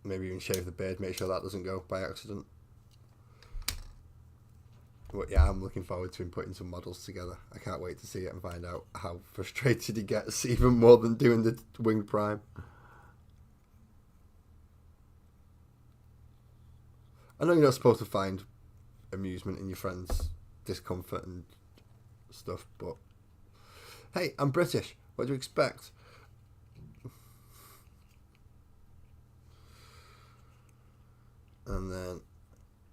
Maybe even shave the beard, make sure that doesn't go by accident. But yeah, I'm looking forward to him putting some models together. I can't wait to see it and find out how frustrated he gets, even more than doing the Winged Prime. I know you're not supposed to find amusement in your friends' discomfort and stuff, but hey, I'm British. What do you expect? And then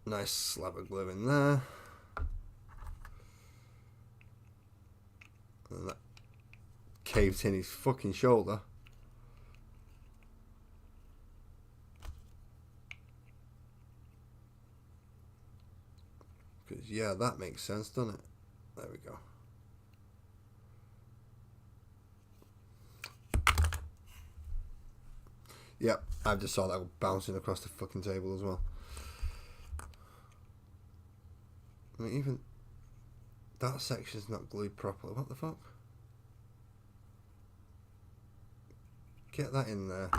nice slab of glue in there. And that caved in his fucking shoulder. Because, yeah, that makes sense, doesn't it? There we go. Yep, I just saw that bouncing across the fucking table as well. I mean, even that section's not glued properly. What the fuck? Get that in there.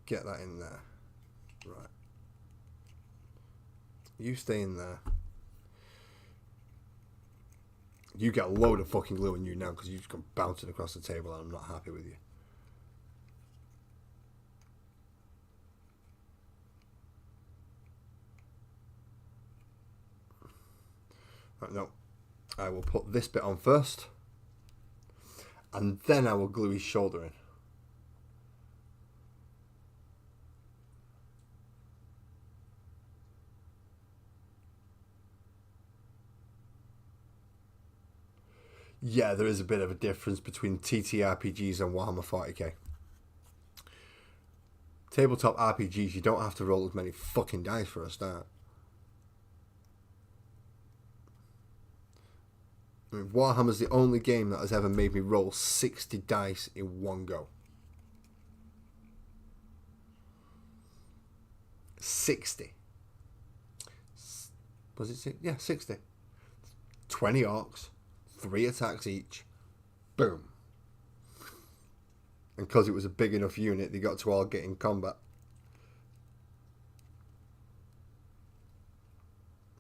Get that in there. Right. You stay in there. You get a load of fucking glue on you now because you've just gone bouncing across the table and I'm not happy with you. Right, no. I will put this bit on first. And then I will glue his shoulder in. Yeah, there is a bit of a difference between TTRPGs and Warhammer 40k. Tabletop RPGs, you don't have to roll as many fucking dice for a start. I mean, Warhammer's the only game that has ever made me roll 60 dice in one go. 60. Was it 60? Yeah, 60. 20 orcs, 3 attacks each. Boom. And because it was a big enough unit, they got to all get in combat.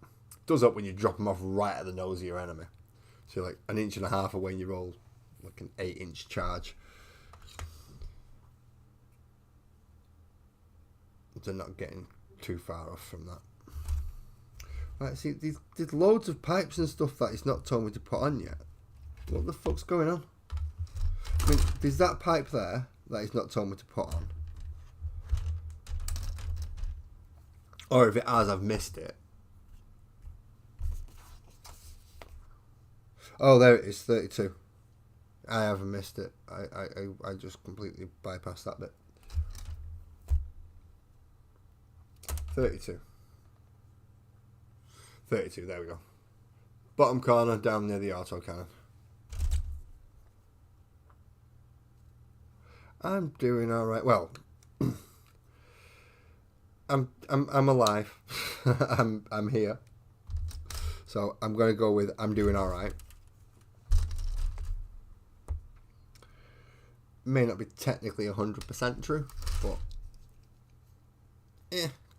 It does up when you drop them off right at the nose of your enemy. So you're like an inch and a half away and you roll like an 8-inch charge. They're not getting too far off from that. Right, see, there's loads of pipes and stuff that he's not told me to put on yet. What the fuck's going on? I mean, there's that pipe there that he's not told me to put on. Or if it has, I've missed it. Oh, there it is, 32. I haven't missed it. I just completely bypassed that bit. 32. 32, there we go. Bottom corner, down near the autocannon. I'm doing alright. Well, I'm alive. I'm here. So I'm gonna go with I'm doing alright. May not be technically 100% true, but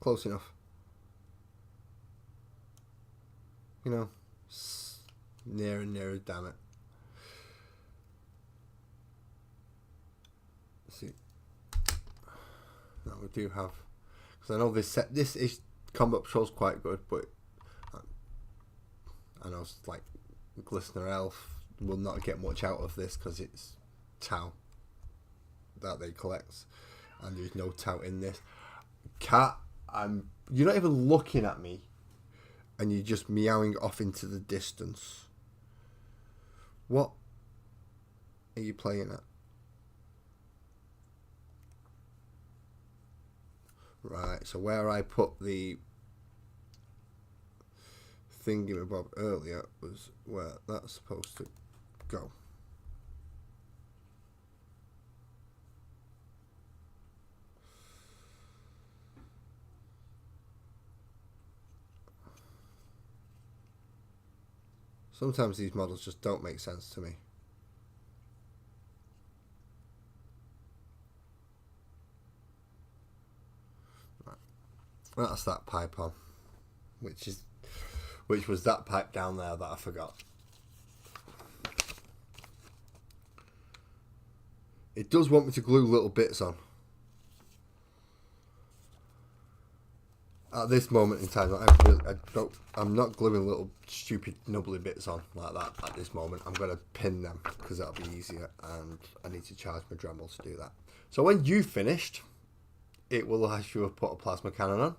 close enough. You know, near and nearer, damn it. Let's see. No, we do have, because I know this is combat patrol's quite good, but I know it's like Glistener Elf will not get much out of this because it's Tau that they collect, and there's no Tau in this. Cat, you're not even looking at me. And you're just meowing off into the distance. What are you playing at? Right, so where I put the thingy-mabob earlier was where that's supposed to go. Sometimes these models just don't make sense to me. Right. That's that pipe on, which was that pipe down there that I forgot. It does want me to glue little bits on. At this moment in time, I'm not gluing little stupid nubbly bits on like that at this moment. I'm going to pin them because that'll be easier, and I need to charge my Dremel to do that. So when you've finished, it will ask you to put a plasma cannon on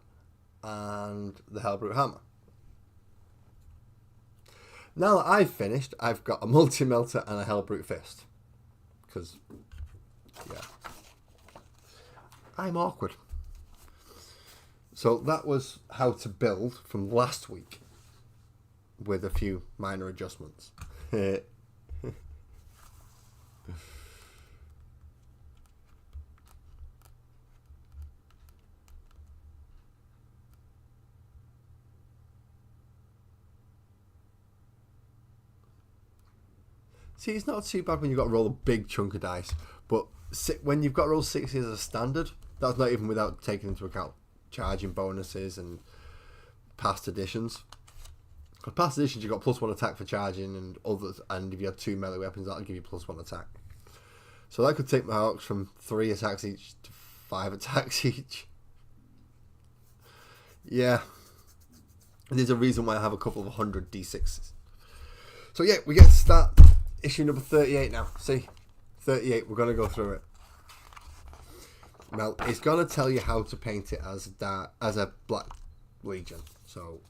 and the Helbrute hammer. Now that I've finished, I've got a multi-melter and a Helbrute fist. Because, yeah, I'm awkward. So that was how to build from last week with a few minor adjustments. See, it's not too bad when you've got to roll a big chunk of dice, but when you've got to roll 60 as a standard, that's not even without taking into account charging bonuses and past editions. For past editions, you've got +1 attack for charging and others, and if you had 2 melee weapons, that'll give you +1 attack. So that could take my orcs from 3 attacks each to 5 attacks each. Yeah. There's a reason why I have a couple of 100 d6s. So yeah, we get to start issue number 38 now. See? 38, we're going to go through it. Now, it's going to tell you how to paint it as a Black Legion. So,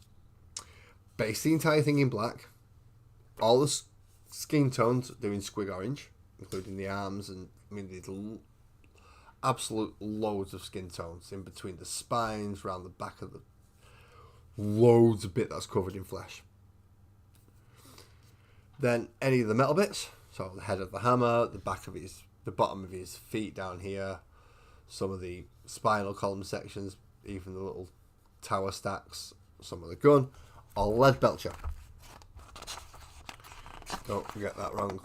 base the entire thing in black. All the skin tones doing squig orange, including the arms, and I mean, there's absolute loads of skin tones in between the spines, around the back of the... Loads of bit that's covered in flesh. Then any of the metal bits, so the head of the hammer, the bottom of his feet down here, some of the spinal column sections, even the little tower stacks, some of the gun, all lead belcher. Don't forget that wrong.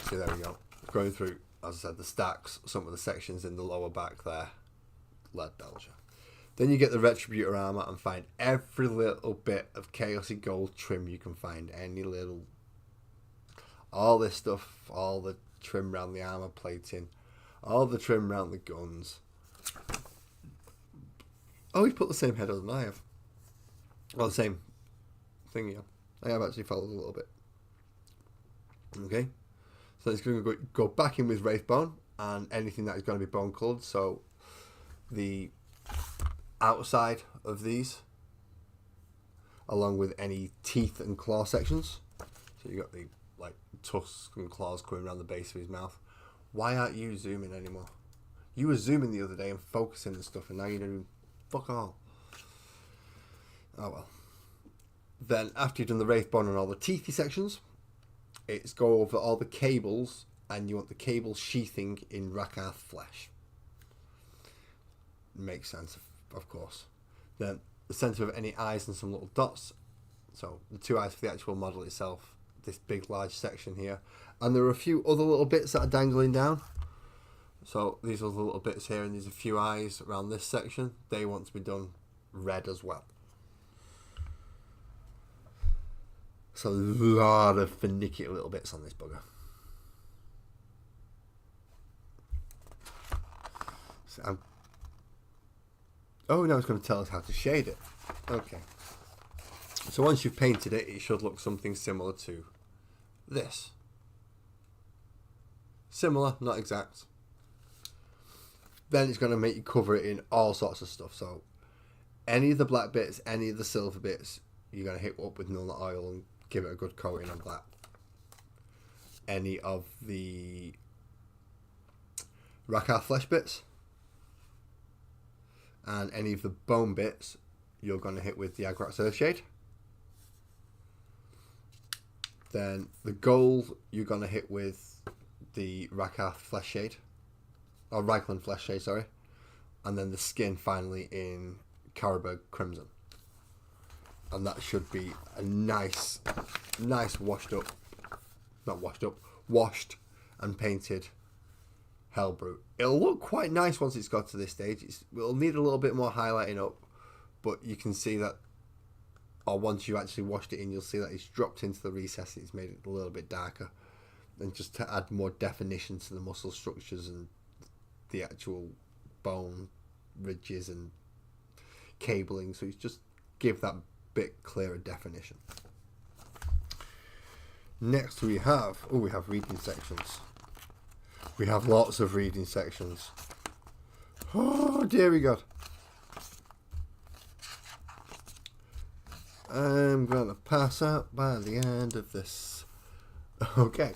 See, there we go. Going through, as I said, the stacks, some of the sections in the lower back there, lead belcher. Then you get the Retributor armor and find every little bit of chaosy gold trim you can find. All this stuff, all the trim around the armor plating, all the trim around the guns. Oh, he's put the same head as I have. Well, the same thing, yeah. I have actually followed a little bit. Okay. So it's going to go back in with Wraithbone and anything that is going to be bone coloured. So the outside of these, along with any teeth and claw sections. So you got the tusks and claws coming around the base of his mouth. Why aren't you zooming anymore? You were zooming the other day and focusing and stuff, and now you're doing fuck all. Oh well. Then after you've done the Wraithbone and all the teethy sections, it's go over all the cables, and you want the cable sheathing in Rakarth flesh. Makes sense, of course. Then the centre of any eyes and some little dots. So the 2 eyes for the actual model itself. This big large section here. And there are a few other little bits that are dangling down. So these are the little bits here, and there's a few eyes around this section. They want to be done red as well. So there's a lot of finicky little bits on this bugger. So oh, now it's going to tell us how to shade it. Okay. So once you've painted it, it should look something similar to this. Similar, not exact. Then it's going to make you cover it in all sorts of stuff. So any of the black bits, any of the silver bits, you're going to hit up with Nulnut oil and give it a good coating on black. Any of the Rakarth flesh bits and any of the bone bits, you're going to hit with the Agrat's Earthshade. Then the gold, you're going to hit with the Rakarth Flesh Shade. Or Reikland Flesh Shade, sorry. And then the skin finally in Carroburg Crimson. And that should be a nice washed and painted Helbrute. It'll look quite nice once it's got to this stage. It'll need a little bit more highlighting up, but you can see that, or once you actually washed it in, you'll see that it's dropped into the recess. It's made it a little bit darker, and just to add more definition to the muscle structures and the actual bone ridges and cabling. So it's just give that bit clearer definition. Next we have reading sections. We have lots of reading sections. Oh, dearie God. I'm going to pass out by the end of this. Okay.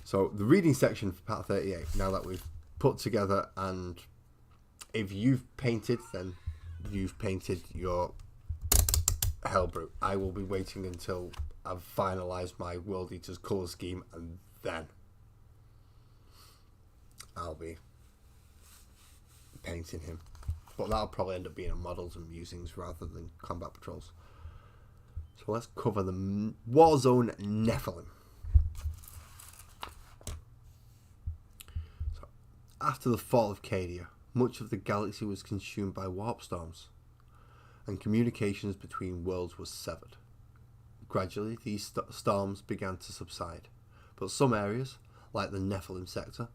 So, the reading section for part 38, now that we've put together, and if you've painted, then you've painted your Helbrute. I will be waiting until I've finalised my World Eater's colour scheme, and then I'll be painting him. But that'll probably end up being a models and musings rather than combat patrols. So let's cover the Warzone Nephilim. So, after the fall of Cadia, much of the galaxy was consumed by warp storms, and communications between worlds was severed. Gradually, these storms began to subside, but some areas, like the Nephilim sector,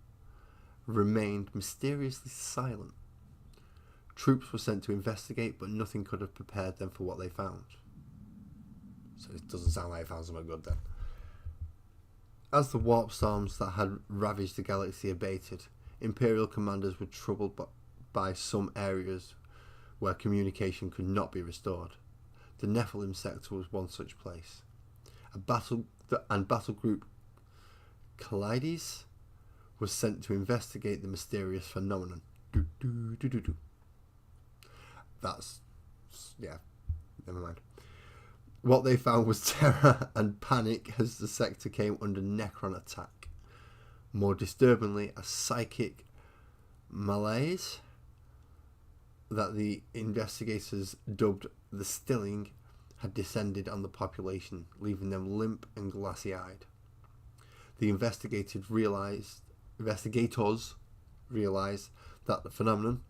remained mysteriously silent. Troops were sent to investigate, but nothing could have prepared them for what they found. So it doesn't sound like they found something good then. As the warp storms that had ravaged the galaxy abated, Imperial commanders were troubled by some areas where communication could not be restored. The Nephilim sector was one such place. Battle group Kaleides was sent to investigate the mysterious phenomenon. That's, yeah, never mind. What they found was terror and panic as the sector came under Necron attack. More disturbingly, a psychic malaise that the investigators dubbed the Stilling had descended on the population, leaving them limp and glassy-eyed. The investigators realized that the phenomenon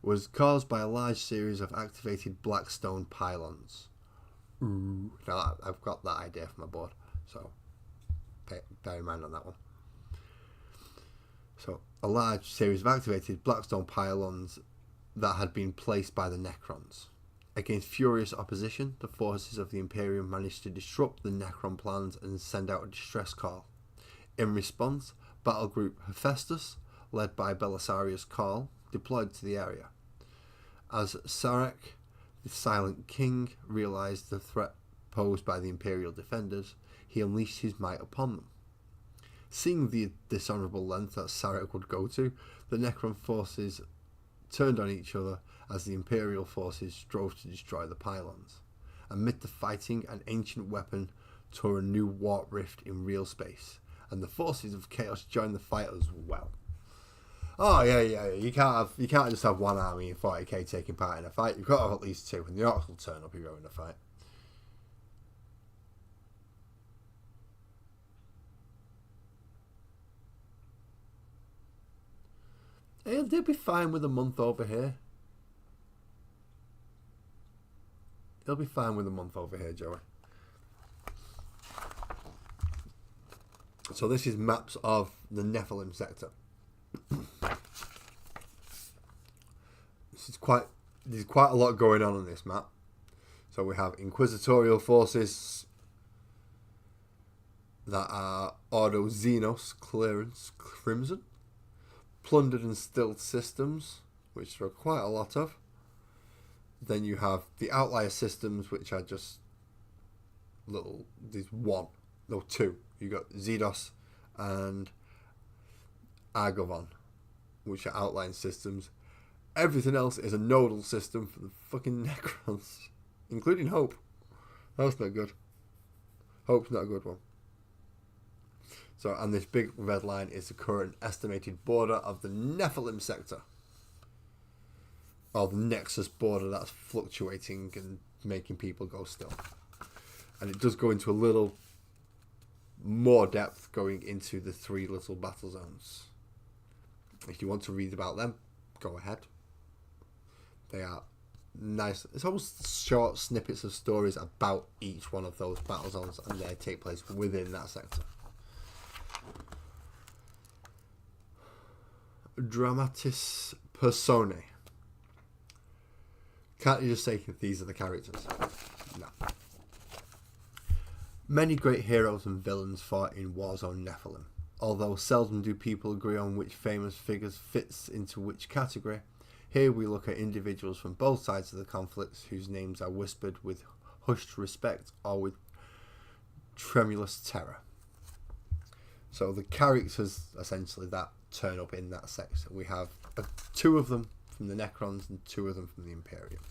was caused by a large series of activated black stone pylons. Ooh. Now I've got that idea from my board, so bear in mind on that one. So a large series of activated blackstone pylons that had been placed by the Necrons. Against furious opposition, the forces of the Imperium managed to disrupt the Necron plans and send out a distress call. In response, battle group Hephaestus, led by Belisarius Cawl, deployed to the area. As Sarek, the Silent King, realized the threat posed by the Imperial defenders, he unleashed his might upon them. Seeing the dishonourable length that Sarek would go to, the Necron forces turned on each other as the Imperial forces strove to destroy the pylons. Amid the fighting, an ancient weapon tore a new warp rift in real space, and the forces of chaos joined the fight as well. Oh yeah. You can't just have one army in 40k taking part in a fight. You've got to have at least two, and the Orcs will turn up if you're in a fight. They'll be fine with a month over here. They'll be fine with a month over here, Joey. So this is maps of the Nephilim sector. There's quite a lot going on this map. So we have inquisitorial forces that are Ordo Xenos Clearance Crimson, plundered and stilled systems, which there are quite a lot of. Then you have the outlier systems, which are just two. You got Zedos and Argovon, which are outlying systems. Everything else is a nodal system for the fucking Necrons, including Hope. That's not good. Hope's not a good one. So, and this big red line is the current estimated border of the Nephilim sector. Or the Nexus border that's fluctuating and making people go still. And it does go into a little more depth going into the three little battle zones. If you want to read about them, go ahead. They are nice. It's almost short snippets of stories about each one of those battle zones, and they take place within that sector. Dramatis Personae. Can't you just say these are the characters? No. Many great heroes and villains fought in Warzone Nephilim. Although seldom do people agree on which famous figures fits into which category, here we look at individuals from both sides of the conflicts whose names are whispered with hushed respect or with tremulous terror. So the characters essentially that turn up in that section. We have two of them from the Necrons and two of them from the Imperium.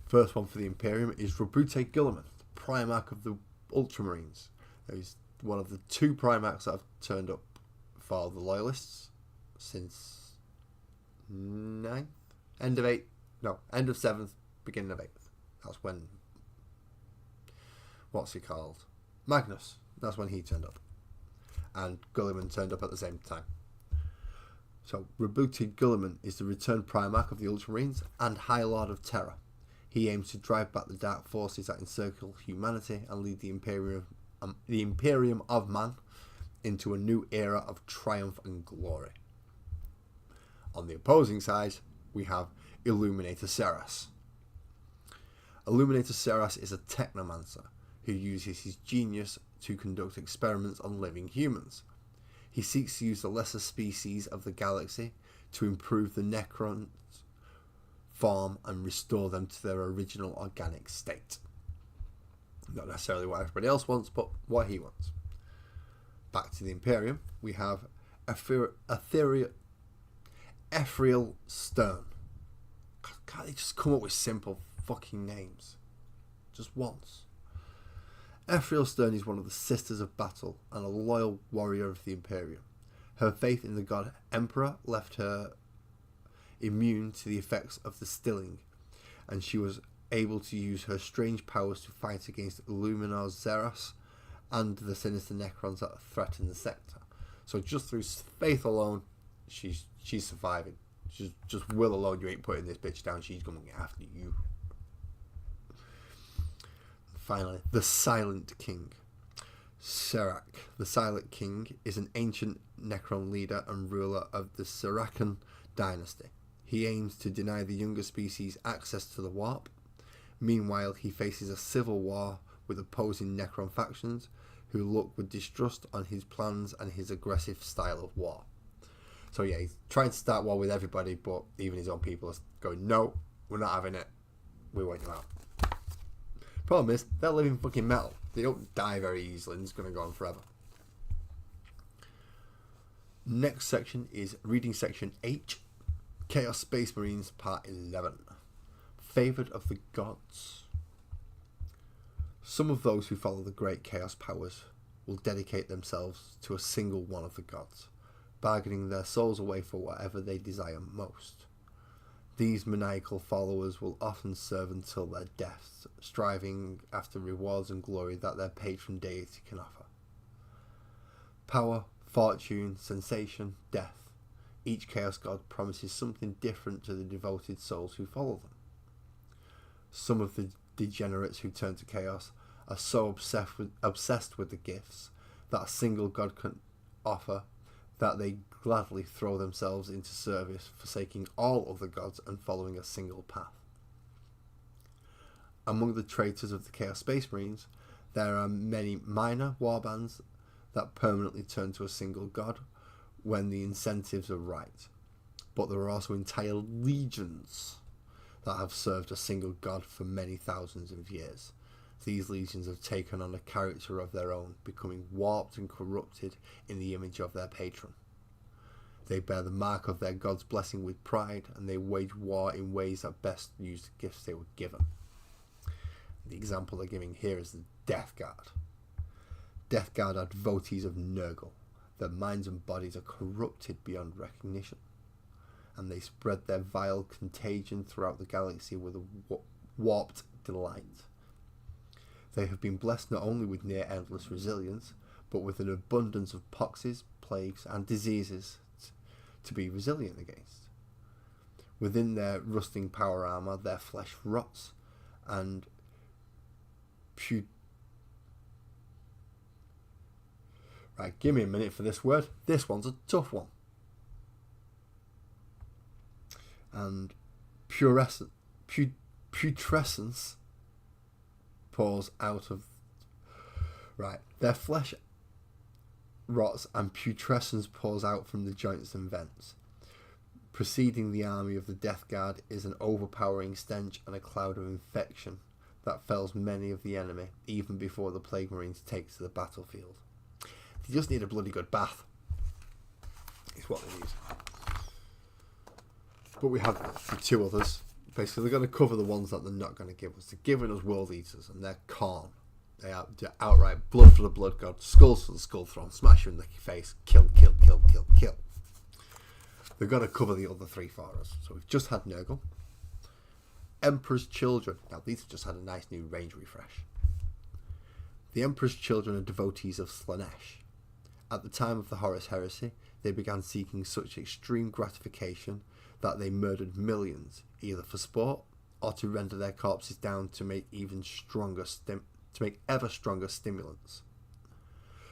First one for the Imperium is Helbrute Guilliman, the Primarch of the Ultramarines. He's one of the two Primarchs that have turned up for the Loyalists since end of 7th, beginning of 8th. That's when, what's he called? Magnus. That's when he turned up. And Gulliman turned up at the same time. So, rebooted Gulliman is the returned Primarch of the Ultramarines and High Lord of Terror. He aims to drive back the dark forces that encircle humanity and lead the Imperium of Man into a new era of triumph and glory. On the opposing side, we have Illuminator Seras. Illuminator Seras is a technomancer who uses his genius to conduct experiments on living humans. He seeks to use the lesser species of the galaxy to improve the Necrons' form and restore them to their original organic state. Not necessarily what everybody else wants, but what he wants. Back to the Imperium, we have Ethereal Stern. Can't they just come up with simple fucking names? Just once. Ephriel Stern is one of the Sisters of Battle and a loyal warrior of the Imperium. Her faith in the god Emperor left her immune to the effects of the stilling, and she was able to use her strange powers to fight against Illuminator Seras and the sinister Necrons that threaten the sector. So just through faith alone, she's surviving. Just will alone, you ain't putting this bitch down. She's coming after you. Finally, the Silent King. Serac, the Silent King, is an ancient Necron leader and ruler of the Seracan dynasty. He aims to deny the younger species access to the warp. Meanwhile, he faces a civil war with opposing Necron factions who look with distrust on his plans and his aggressive style of war. So yeah, he's trying to start war with everybody, but even his own people are going, no, we're not having it. We want you out. Problem is, they're living fucking metal. They don't die very easily and it's going to go on forever. Next section is reading section H, Chaos Space Marines Part 11. Favoured of the Gods. Some of those who follow the great chaos powers will dedicate themselves to a single one of the gods, bargaining their souls away for whatever they desire most. These maniacal followers will often serve until their deaths, striving after rewards and glory that their patron deity can offer. Power, fortune, sensation, death. Each chaos god promises something different to the devoted souls who follow them. Some of the degenerates who turn to chaos are so obsessed with the gifts that a single god can offer that they gladly throw themselves into service, forsaking all other gods and following a single path. Among the traitors of the Chaos Space Marines, there are many minor warbands that permanently turn to a single god when the incentives are right. But there are also entire legions that have served a single god for many thousands of years. These legions have taken on a character of their own, becoming warped and corrupted in the image of their patron. They bear the mark of their god's blessing with pride, and they wage war in ways that best use the gifts they were given. The example they're giving here is the Death Guard. Death Guard are devotees of Nurgle. Their minds and bodies are corrupted beyond recognition, and they spread their vile contagion throughout the galaxy with a warped delight. They have been blessed not only with near-endless resilience, but with an abundance of poxes, plagues, and diseases to be resilient against. Within their rusting power armour, their flesh rots, and Right, give me a minute for this word. This one's a tough one. And putrescence pours out of... Right, their flesh rots and putrescence pours out from the joints and vents. Preceding the army of the Death Guard is an overpowering stench and a cloud of infection that fells many of the enemy, even before the Plague Marines take to the battlefield. They just need a bloody good bath. It's what they need. But we have the two others. Basically, they're going to cover the ones that they're not going to give us. They're giving us World Eaters, and they're Khorne. They are outright blood for the blood god, skulls for the skull throne, smash you in the face, kill, kill, kill, kill, kill. They're going to cover the other three for us. So we've just had Nurgle, Emperor's children. Now, these have just had a nice new range refresh. The Emperor's children are devotees of Slanesh. At the time of the Horus Heresy, they began seeking such extreme gratification that they murdered millions, either for sport or to render their corpses down to make ever stronger stimulants.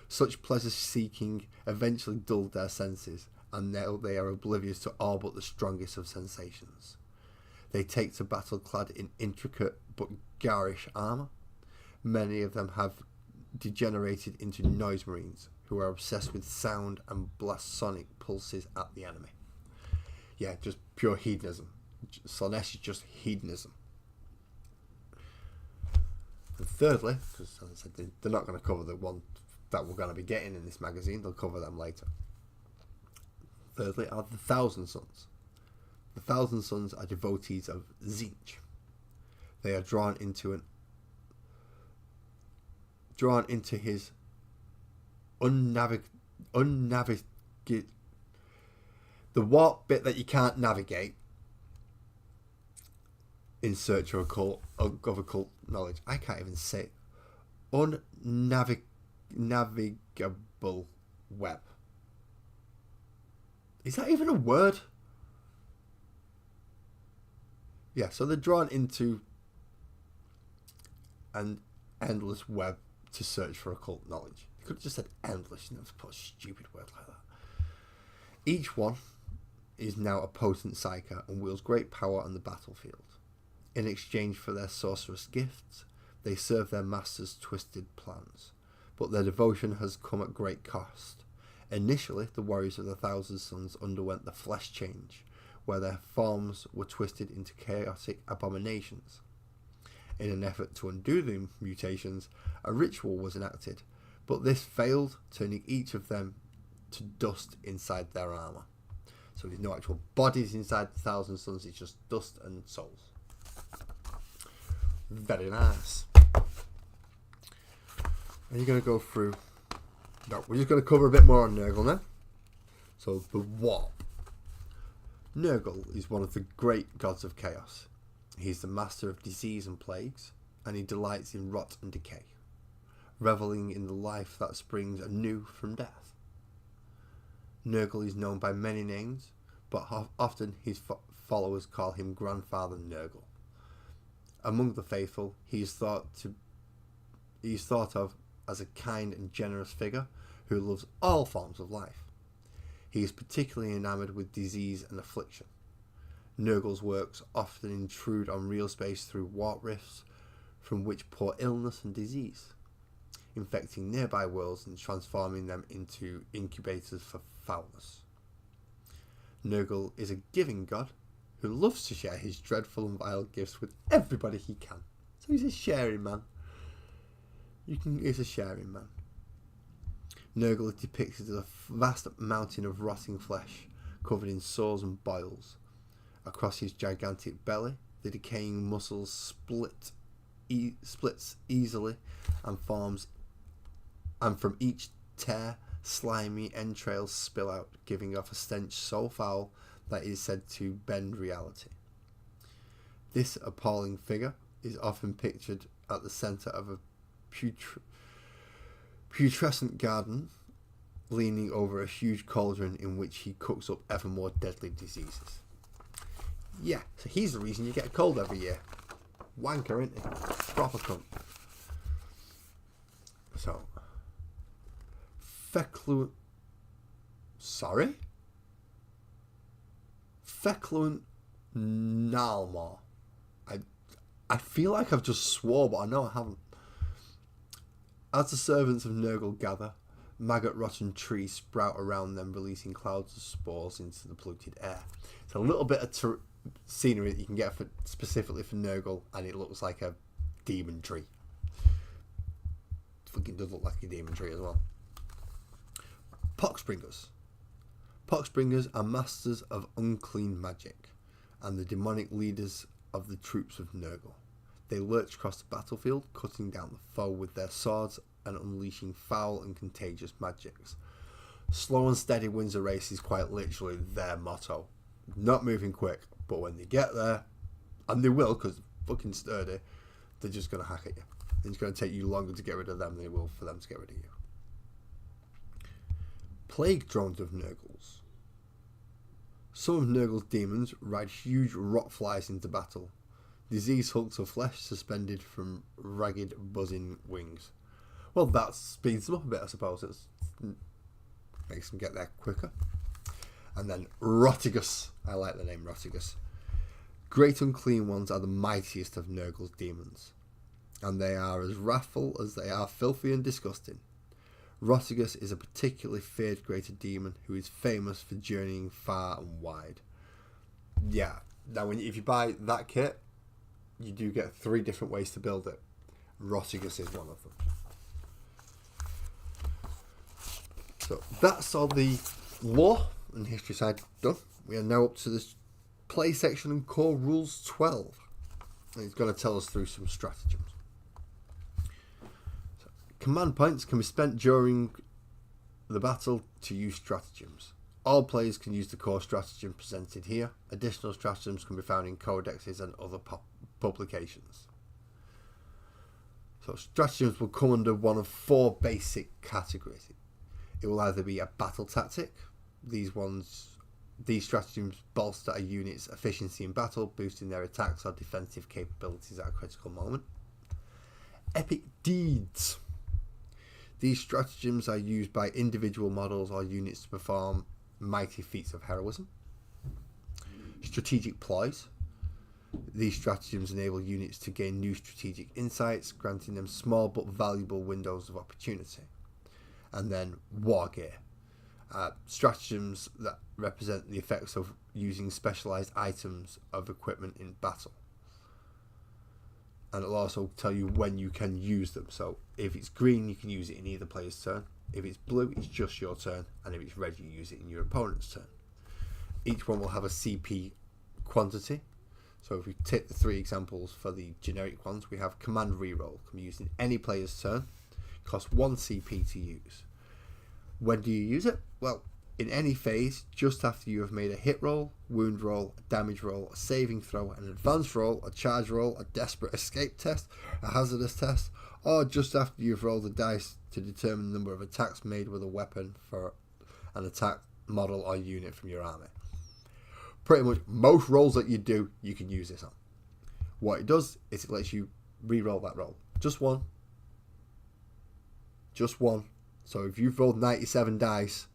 Such pleasure-seeking eventually dulled their senses, and now they are oblivious to all but the strongest of sensations. They take to battle clad in intricate but garish armour. Many of them have degenerated into noise marines, who are obsessed with sound and blast sonic pulses at the enemy. Yeah, just pure hedonism. Slanesh is just hedonism. And thirdly, because as I said, they're not going to cover the one that we're going to be getting in this magazine, they'll cover them later. Thirdly are the Thousand Sons. The Thousand Sons are devotees of Tzeentch. They are drawn into his the warp bit that you can't navigate in search of occult knowledge. I can't even say unnavigable web. Is that even a word? Yeah, so they're drawn into an endless web to search for occult knowledge. They could have just said endless, you know, put a stupid word like that. Each one is now a potent psyker and wields great power on the battlefield. In exchange for their sorcerous gifts, they serve their masters' twisted plans, but their devotion has come at great cost. Initially, the warriors of the Thousand Sons underwent the flesh change, where their forms were twisted into chaotic abominations. In an effort to undo the mutations, a ritual was enacted, but this failed, turning each of them to dust inside their armour. So there's no actual bodies inside the Thousand Sons, it's just dust and souls. Very nice. And you're going to go through... No, we're just going to cover a bit more on Nurgle now. So, the Warp. Nurgle is one of the great gods of chaos. He is the master of disease and plagues, and he delights in rot and decay, revelling in the life that springs anew from death. Nurgle is known by many names, but often his followers call him Grandfather Nurgle. Among the faithful, he is thought of as a kind and generous figure who loves all forms of life. He is particularly enamoured with disease and affliction. Nurgle's works often intrude on real space through warp rifts from which pour illness and disease, infecting nearby worlds and transforming them into incubators for foulness. Nurgle is a giving god who loves to share his dreadful and vile gifts with everybody he can. So he's a sharing man. He's a sharing man. Nurgle is depicted as a vast mountain of rotting flesh covered in sores and boils. Across his gigantic belly, the decaying muscles splits easily and from each tear, slimy entrails spill out, giving off a stench so foul that it is said to bend reality. This appalling figure is often pictured at the centre of a putrescent garden, leaning over a huge cauldron in which he cooks up ever more deadly diseases. Yeah, so he's the reason you get a cold every year. Wanker, isn't he? Proper cunt. So, Fecluent Nalmor. I feel like I've just swore, but I know I haven't. As the servants of Nurgle gather, maggot-rotten trees sprout around them, releasing clouds of spores into the polluted air. It's a little bit of scenery that you can get specifically for Nurgle, and it looks like a demon tree. It fucking does look like a demon tree as well. Poxbringers. Poxbringers are masters of unclean magic, and the demonic leaders of the troops of Nurgle. They lurch across the battlefield, cutting down the foe with their swords and unleashing foul and contagious magics. Slow and steady wins a race is quite literally their motto. Not moving quick, but when they get there, And they will, because fucking sturdy. They're just going to hack at you. And it's going to take you longer to get rid of them than it will for them to get rid of you. Plague drones of Nurgles. Some of Nurgle's demons ride huge rock flies into battle. Disease hulks of flesh suspended from ragged buzzing wings. Well, that speeds them up a bit, I suppose. It makes them get there quicker. And then Rotigus. I like the name Rotigus. Great Unclean Ones are the mightiest of Nurgle's demons, and they are as wrathful as they are filthy and disgusting. Rotigus is a particularly feared greater demon who is famous for journeying far and wide. Yeah, now if you buy that kit, you do get 3 different ways to build it. Rotigus is one of them. So that's all the lore and history side done. We are now up to this play section and core rules 12. And it's going to tell us through some stratagems. So, command points can be spent during the battle to use stratagems. All players can use the core stratagem presented here. Additional stratagems can be found in codexes and other publications. So stratagems will come under one of 4 basic categories. It will either be a battle tactic. These stratagems bolster a unit's efficiency in battle, boosting their attacks or defensive capabilities at a critical moment. Epic deeds. These stratagems are used by individual models or units to perform mighty feats of heroism. Strategic ploys. These stratagems enable units to gain new strategic insights, granting them small but valuable windows of opportunity. And then war gear. Stratagems that represent the effects of using specialized items of equipment in battle. And it'll also tell you when you can use them. So if it's green, you can use it in either player's turn. If it's blue, it's just your turn. And if it's red, you use it in your opponent's turn. Each one will have a CP quantity. So if we take the 3 examples for the generic ones, we have command reroll. Can be used in any player's turn. Costs 1 CP to use. When do you use it? Well, in any phase, just after you have made a hit roll, wound roll, a damage roll, a saving throw, an advanced roll, a charge roll, a desperate escape test, a hazardous test, or just after you've rolled the dice to determine the number of attacks made with a weapon for an attack model or unit from your army. Pretty much most rolls that you do, you can use this on. What it does is it lets you re-roll that roll. Just one. Just one. So if you've rolled 97 dice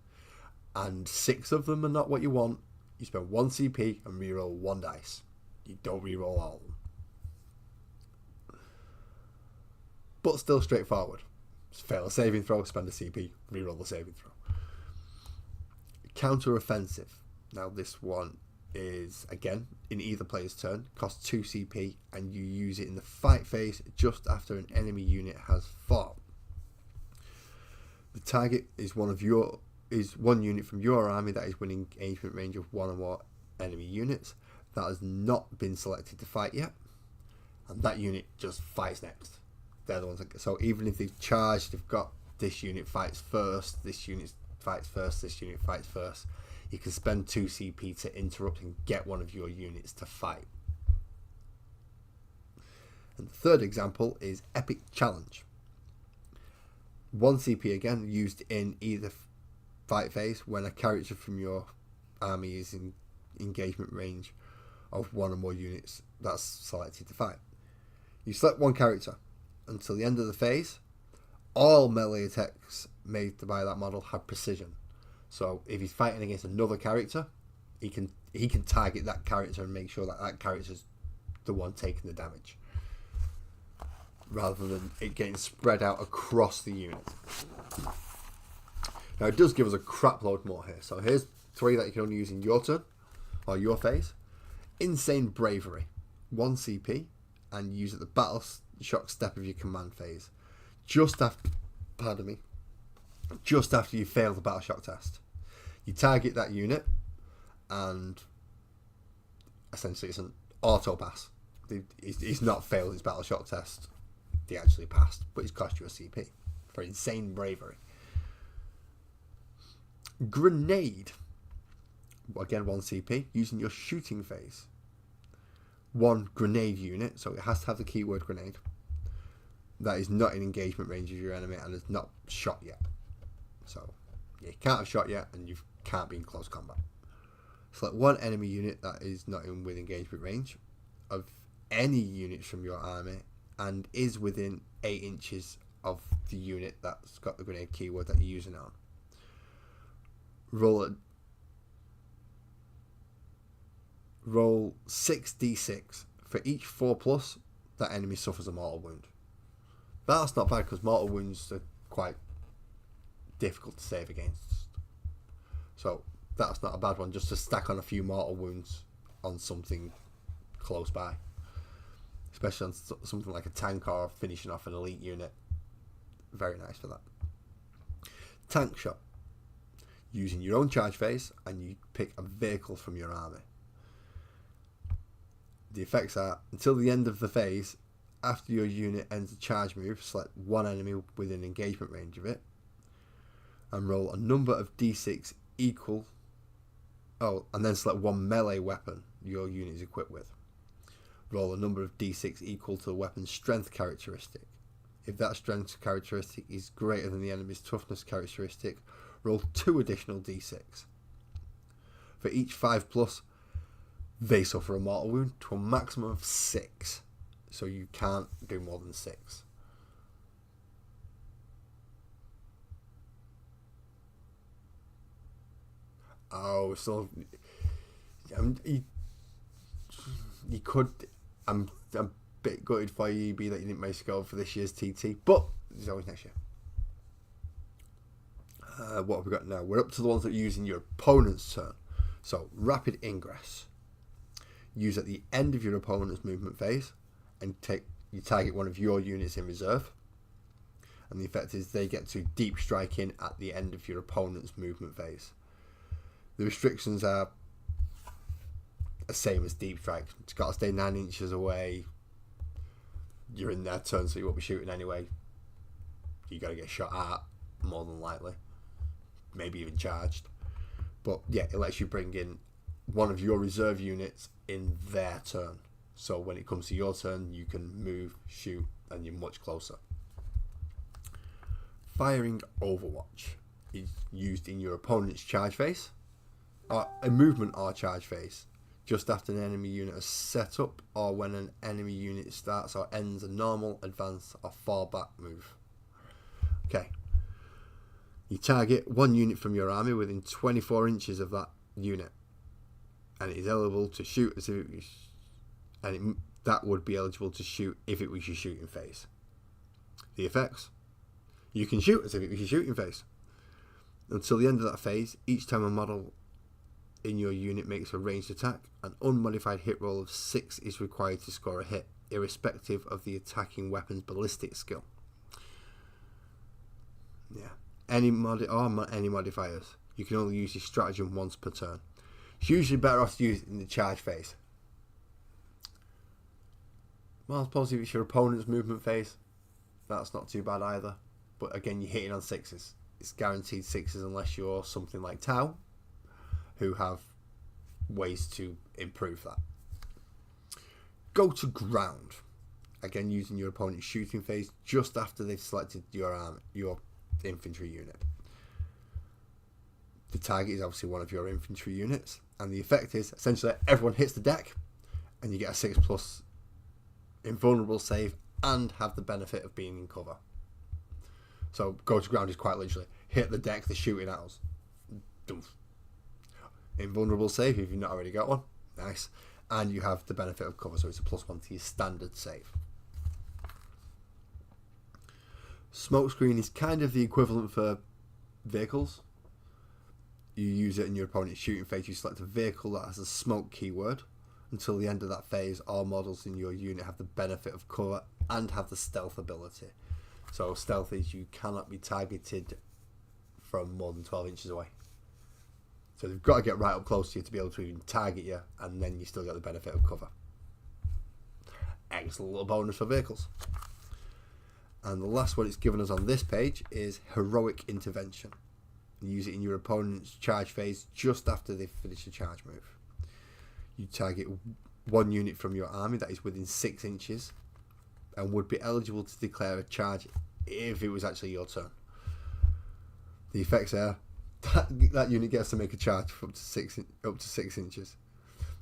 and 6 of them are not what you want, you spend 1 CP and re-roll 1 dice. You don't re-roll all of them. But still straightforward. Just fail a saving throw, spend a CP, re-roll the saving throw. Counter offensive. Now this one is, again, in either player's turn, costs 2 CP, and you use it in the fight phase just after an enemy unit has fought. The target is one unit from your army that is within engagement range of 1 or more enemy units that has not been selected to fight yet, and that unit just fights next. They're the ones that, so even if they've charged, they've got this unit fights first, this unit fights first, this unit fights first. You can spend 2 CP to interrupt and get one of your units to fight. And the third example is Epic Challenge. 1 CP again, used in either fight phase when a character from your army is in engagement range of 1 or more units that's selected to fight. You select 1 character. Until the end of the phase, all melee attacks made by that model have precision. So if he's fighting against another character, he can target that character and make sure that that character's the one taking the damage, rather than it getting spread out across the unit. Now it does give us a crap load more here. So here's 3 that you can only use in your turn or your phase. Insane Bravery, 1 CP, and use at the battle shock step of your command phase. Just after you fail the battle shock test. You target that unit, and essentially it's an auto pass. He's not failed his battle shock test. He actually passed, but he's cost you a CP for Insane Bravery. Grenade. Again, 1 CP, using your shooting phase. one grenade unit, so it has to have the keyword grenade, that is not in engagement range of your enemy and is not shot yet. So you can't have shot yet and you can't be in close combat. Select one enemy unit that is not in with engagement range of any units from your army and is within 8 inches of the unit that's got the grenade keyword that you're using on. Roll 6d6. For each 4+, that enemy suffers a mortal wound. That's not bad because mortal wounds are quite difficult to save against. So that's not a bad one, just to stack on a few mortal wounds on something close by. Especially on something like a tank or finishing off an elite unit. Very nice for that. Tank shot. Using your own charge phase, and you pick a vehicle from your army. The effects are, until the end of the phase, after your unit ends a charge move, select one enemy within engagement range of it, and roll a number of d6 equal. And then select one melee weapon your unit is equipped with. Roll a number of d6 equal to the weapon's strength characteristic. If that strength characteristic is greater than the enemy's toughness characteristic, roll 2 additional d6. For each 5+, they suffer a mortal wound to a maximum of 6. So you can't do more than 6. Oh, so you could. I'm a bit gutted for you, EB, that you didn't manage to go for this year's TT, but there's always next year. What have we got now? We're up to the ones that are using your opponent's turn. So, rapid ingress. Use at the end of your opponent's movement phase, and you target one of your units in reserve. And the effect is they get to deep strike in at the end of your opponent's movement phase. The restrictions are the same as deep strike. It's got to stay 9 inches away. You're in their turn, so you won't be shooting anyway. You got to get shot at, more than likely. Maybe even charged. But yeah, it lets you bring in one of your reserve units in their turn. So when it comes to your turn, you can move, shoot, and you're much closer. Firing Overwatch is used in your opponent's charge phase, or a movement or charge phase, just after an enemy unit is set up, or when an enemy unit starts or ends a normal, advance, or fall back move. Okay. You target one unit from your army within 24 inches of that unit, and it is eligible to shoot as if it was, that would be eligible to shoot if it was your shooting phase. The effects: you can shoot as if it was your shooting phase. Until the end of that phase, each time a model in your unit makes a ranged attack, an unmodified hit roll of 6 is required to score a hit, irrespective of the attacking weapon's ballistic skill. Yeah. Any modifiers. You can only use your stratagem once per turn. It's usually better off to use it in the charge phase. Well, I suppose if it's your opponent's movement phase, that's not too bad either. But again, you're hitting on 6s. It's guaranteed 6s unless you're something like Tau, who have ways to improve that. Go to ground. Again, using your opponent's shooting phase just after they've selected your infantry unit. The target is obviously one of your infantry units, and the effect is essentially everyone hits the deck and you get a 6+ invulnerable save and have the benefit of being in cover. So go to ground is quite literally hit the deck, they're shooting at us. Doof. Invulnerable save if you've not already got one. Nice. And you have the benefit of cover, so it's a +1 to your standard save. Smokescreen is kind of the equivalent for vehicles. You use it in your opponent's shooting phase. You select a vehicle that has a smoke keyword. Until the end of that phase, all models in your unit have the benefit of cover and have the stealth ability. So stealth is you cannot be targeted from more than 12 inches away. So they've got to get right up close to you to be able to even target you, and then you still get the benefit of cover. Excellent little bonus for vehicles. And the last one it's given us on this page is Heroic Intervention. You use it in your opponent's charge phase just after they've finished a charge move. You target one unit from your army that is within 6 inches and would be eligible to declare a charge if it was actually your turn. The effects are that unit gets to make a charge for up to 6 inches.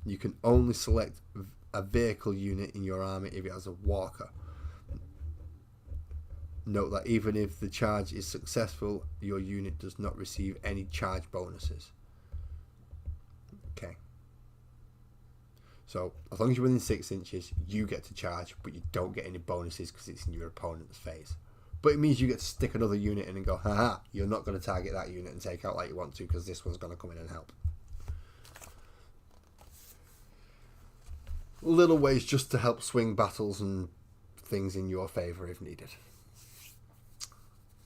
You can only select a vehicle unit in your army if it has a walker. Note that even if the charge is successful, your unit does not receive any charge bonuses. Okay. So, as long as you're within 6 inches, you get to charge, but you don't get any bonuses because it's in your opponent's phase. But it means you get to stick another unit in and go, haha, you're not going to target that unit and take out like you want to because this one's going to come in and help. Little ways just to help swing battles and things in your favour if needed.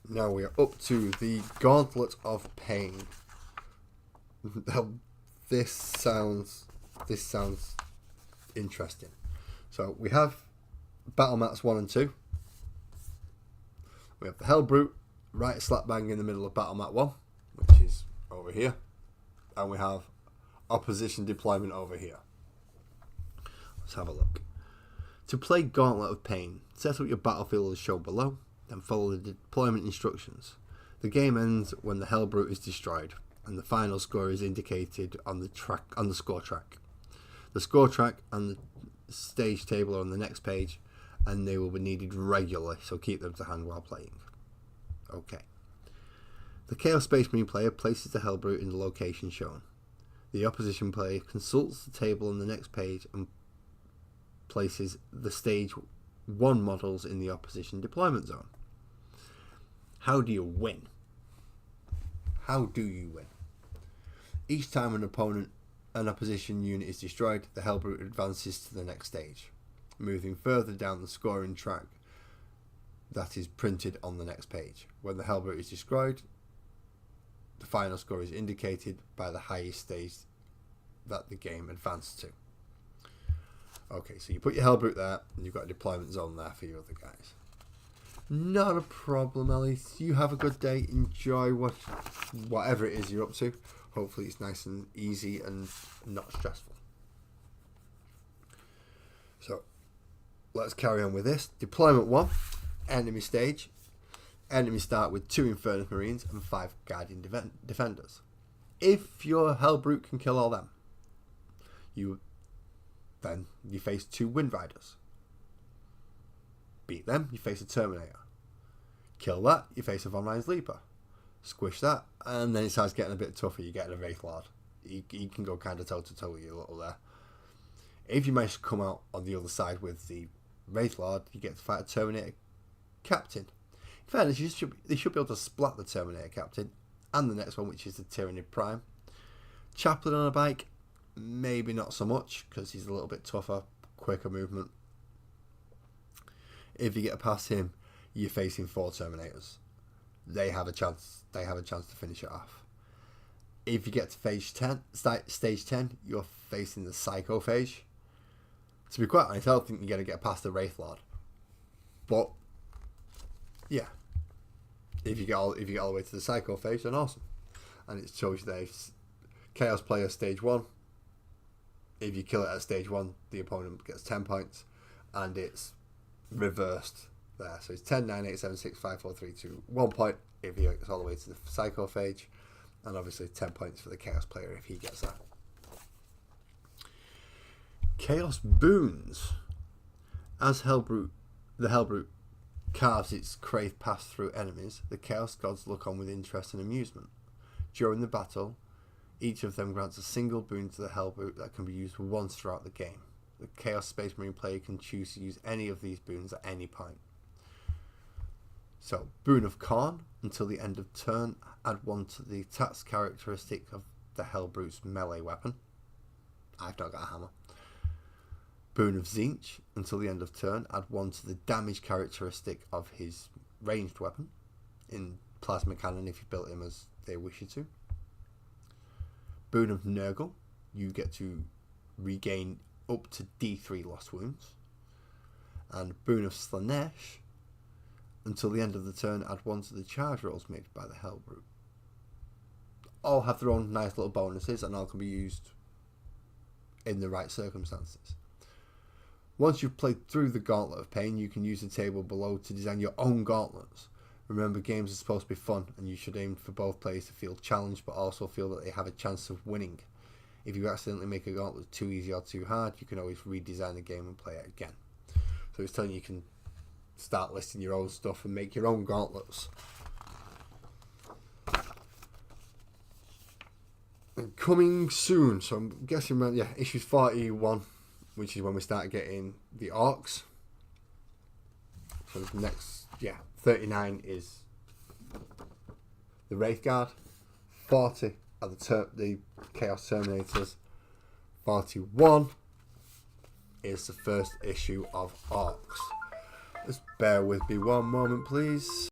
Now we are up to the Gauntlet of Pain. This sounds interesting. So we have battle mats 1 and 2. We have the Helbrute right slap bang in the middle of battle mat 1, which is over here, and we have opposition deployment over here. Let's have a look. To play Gauntlet of Pain, set up your battlefield as shown below, then follow the deployment instructions. The game ends when the Helbrute is destroyed, and the final score is indicated on the score track. The score track and the stage table are on the next page, and they will be needed regularly, so keep them to hand while playing. Okay. The Chaos Space Marine player places the Helbrute in the location shown. The opposition player consults the table on the next page and places the stage 1 models in the opposition deployment zone. How do you win? How do you win? Each time an opposition unit is destroyed, the Helbrute advances to the next stage, moving further down the scoring track that is printed on the next page. When the Helbrute is destroyed, the final score is indicated by the highest stage that the game advanced to. Okay, so you put your Helbrute there, and you've got a deployment zone there for your other guys. Not a problem, Ellie. You have a good day. Enjoy whatever it is you're up to. Hopefully it's nice and easy and not stressful. So, let's carry on with this. Deployment 1, enemy stage. Enemies start with 2 Infernus Marines and 5 Guardian Defenders. If your Helbrute can kill all them, then you face 2 Wind Riders. Beat them, you face a Terminator. Kill that, you face a Von Ryan's Leaper. Squish that, and then it starts getting a bit tougher. You get a Wraith Lord. You can go kind of toe to toe with you a little there. If you manage to come out on the other side with the Wraith Lord, you get to fight a Terminator Captain. In fairness, they should be able to splat the Terminator Captain and the next one, which is the Tyrannid Prime. Chaplain on a bike, maybe not so much because he's a little bit tougher, quicker movement. If you get past him, you're facing 4 Terminators. They have a chance to finish it off. If you get to stage 10, you're facing the Psychophage. To be quite honest, I don't think you're going to get past the Wraith Lord. But yeah, if you get all the way to the Psychophage, then awesome. And it shows you there, Chaos player stage 1. If you kill it at stage 1, the opponent gets 10 points, and it's reversed there. So it's 10, 9, 8, 7, 6, 5, 4, 3, 2, 1 point if he gets all the way to the Psychophage, and obviously 10 points for the Chaos player if he gets that. Chaos boons. As the Helbrute carves its Crave path through enemies, the Chaos Gods look on with interest and amusement. During the battle, each of them grants a single boon to the Helbrute that can be used once throughout the game. The Chaos Space Marine player can choose to use any of these boons at any point. So, Boon of Khorne, until the end of turn, add 1 to the attacks characteristic of the Helbrute's melee weapon. I've not got a hammer. Boon of Tzeentch, until the end of turn, add 1 to the damage characteristic of his ranged weapon. In Plasma Cannon, if you built him as they wish you to. Boon of Nurgle, you get to regain up to D3 lost wounds. And Boon of Slaanesh, until the end of the turn, add 1 to the charge rolls made by the Helbrute. All have their own nice little bonuses and all can be used in the right circumstances. Once you've played through the Gauntlet of Pain, you can use the table below to design your own gauntlets. Remember, games are supposed to be fun, and you should aim for both players to feel challenged but also feel that they have a chance of winning. If you accidentally make a gauntlet too easy or too hard, you can always redesign the game and play it again. So it's telling you can start listing your own stuff and make your own gauntlets. And coming soon, so I'm guessing, issue 41, which is when we start getting the orcs. So the next, 39 is the Wraith Guard, 40 are the Chaos Terminators, 41 is the first issue of orcs. Just bear with me one moment, please.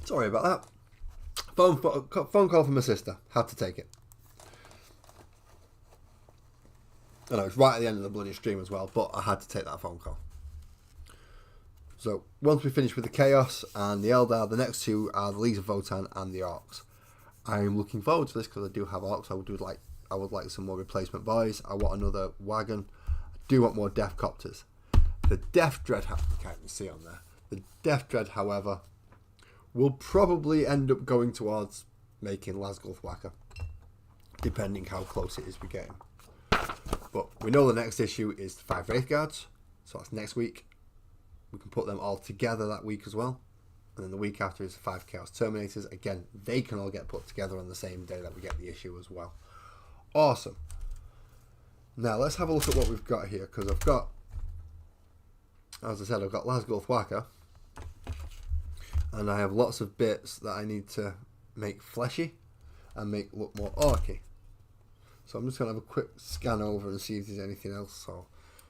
Sorry about that. Phone call from my sister. Had to take it. I know it's right at the end of the bloody stream as well, but I had to take that phone call. So once we finish with the Chaos and the Eldar, the next two are the Leagues of Votann and the Orcs. I'm looking forward to this because I do have Orcs. I would like some more replacement boys. I want another wagon. I do want more Death Copters. The Death Dread, you can't even see on there. The Death Dread, however, will probably end up going towards making Lasgulthwacker, depending how close it is we get him. But we know the next issue is the 5 Wraith Guards, so that's next week. We can put them all together that week as well. And then the week after is the 5 Chaos Terminators. Again, they can all get put together on the same day that we get the issue as well. Awesome. Now let's have a look at what we've got here, because I've got, as I said, I've got Lasgulthwacker. And I have lots of bits that I need to make fleshy and make look more orky. So I'm just going to have a quick scan over and see if there's anything else. So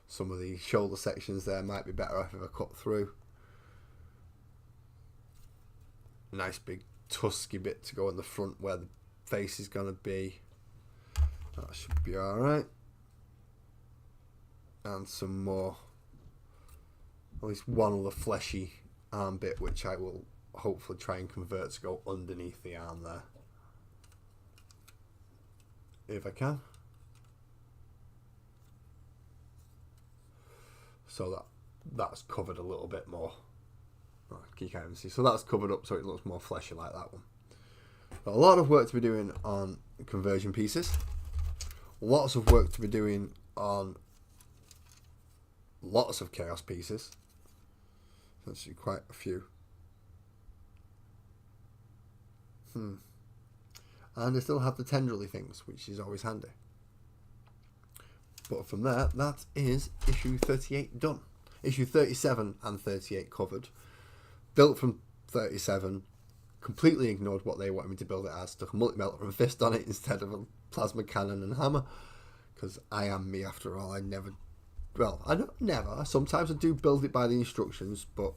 some of the shoulder sections there might be better off if I cut through. Nice big tusky bit to go in the front where the face is going to be. That should be alright. And some more, at least one other fleshy arm bit, which I will hopefully try and convert to go underneath the arm there, if I can. So that's covered a little bit more. Oh, you can't even see. So that's covered up so it looks more fleshy like that one. But a lot of work to be doing on conversion pieces. Lots of work to be doing on lots of chaos pieces. Actually quite a few. And I still have the tendrily things, which is always handy. But from there, that is issue 38 done. Issue 37 and 38 covered. Built from 37, completely ignored what they wanted me to build it as. Stuck a multi-melter and fist on it instead of a plasma cannon and hammer. Because I am me after all. I sometimes I do build it by the instructions, but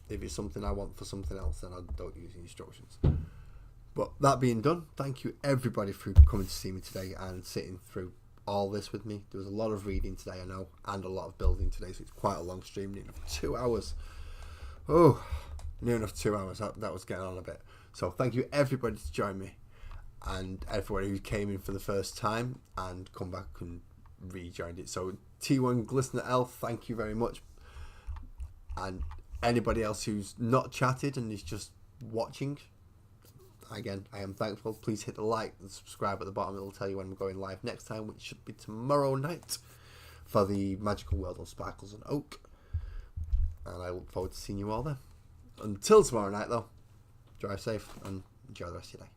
if it's something I want for something else, then I don't use the instructions. But that being done, thank you everybody for coming to see me today and sitting through all this with me. There was a lot of reading today, I know, and a lot of building today, so it's quite a long stream, near enough 2 hours. Oh, near enough 2 hours, that was getting on a bit. So thank you everybody to join me, and everybody who came in for the first time and come back and rejoined it. So T1 Glistener Elf, thank you very much. And anybody else who's not chatted and is just watching, again, I am thankful. Please hit the like and subscribe at the bottom. It'll tell you when I'm going live next time, which should be tomorrow night for the Magical World of Sparkles and Oak. And I look forward to seeing you all then. Until tomorrow night, though, drive safe and enjoy the rest of your day.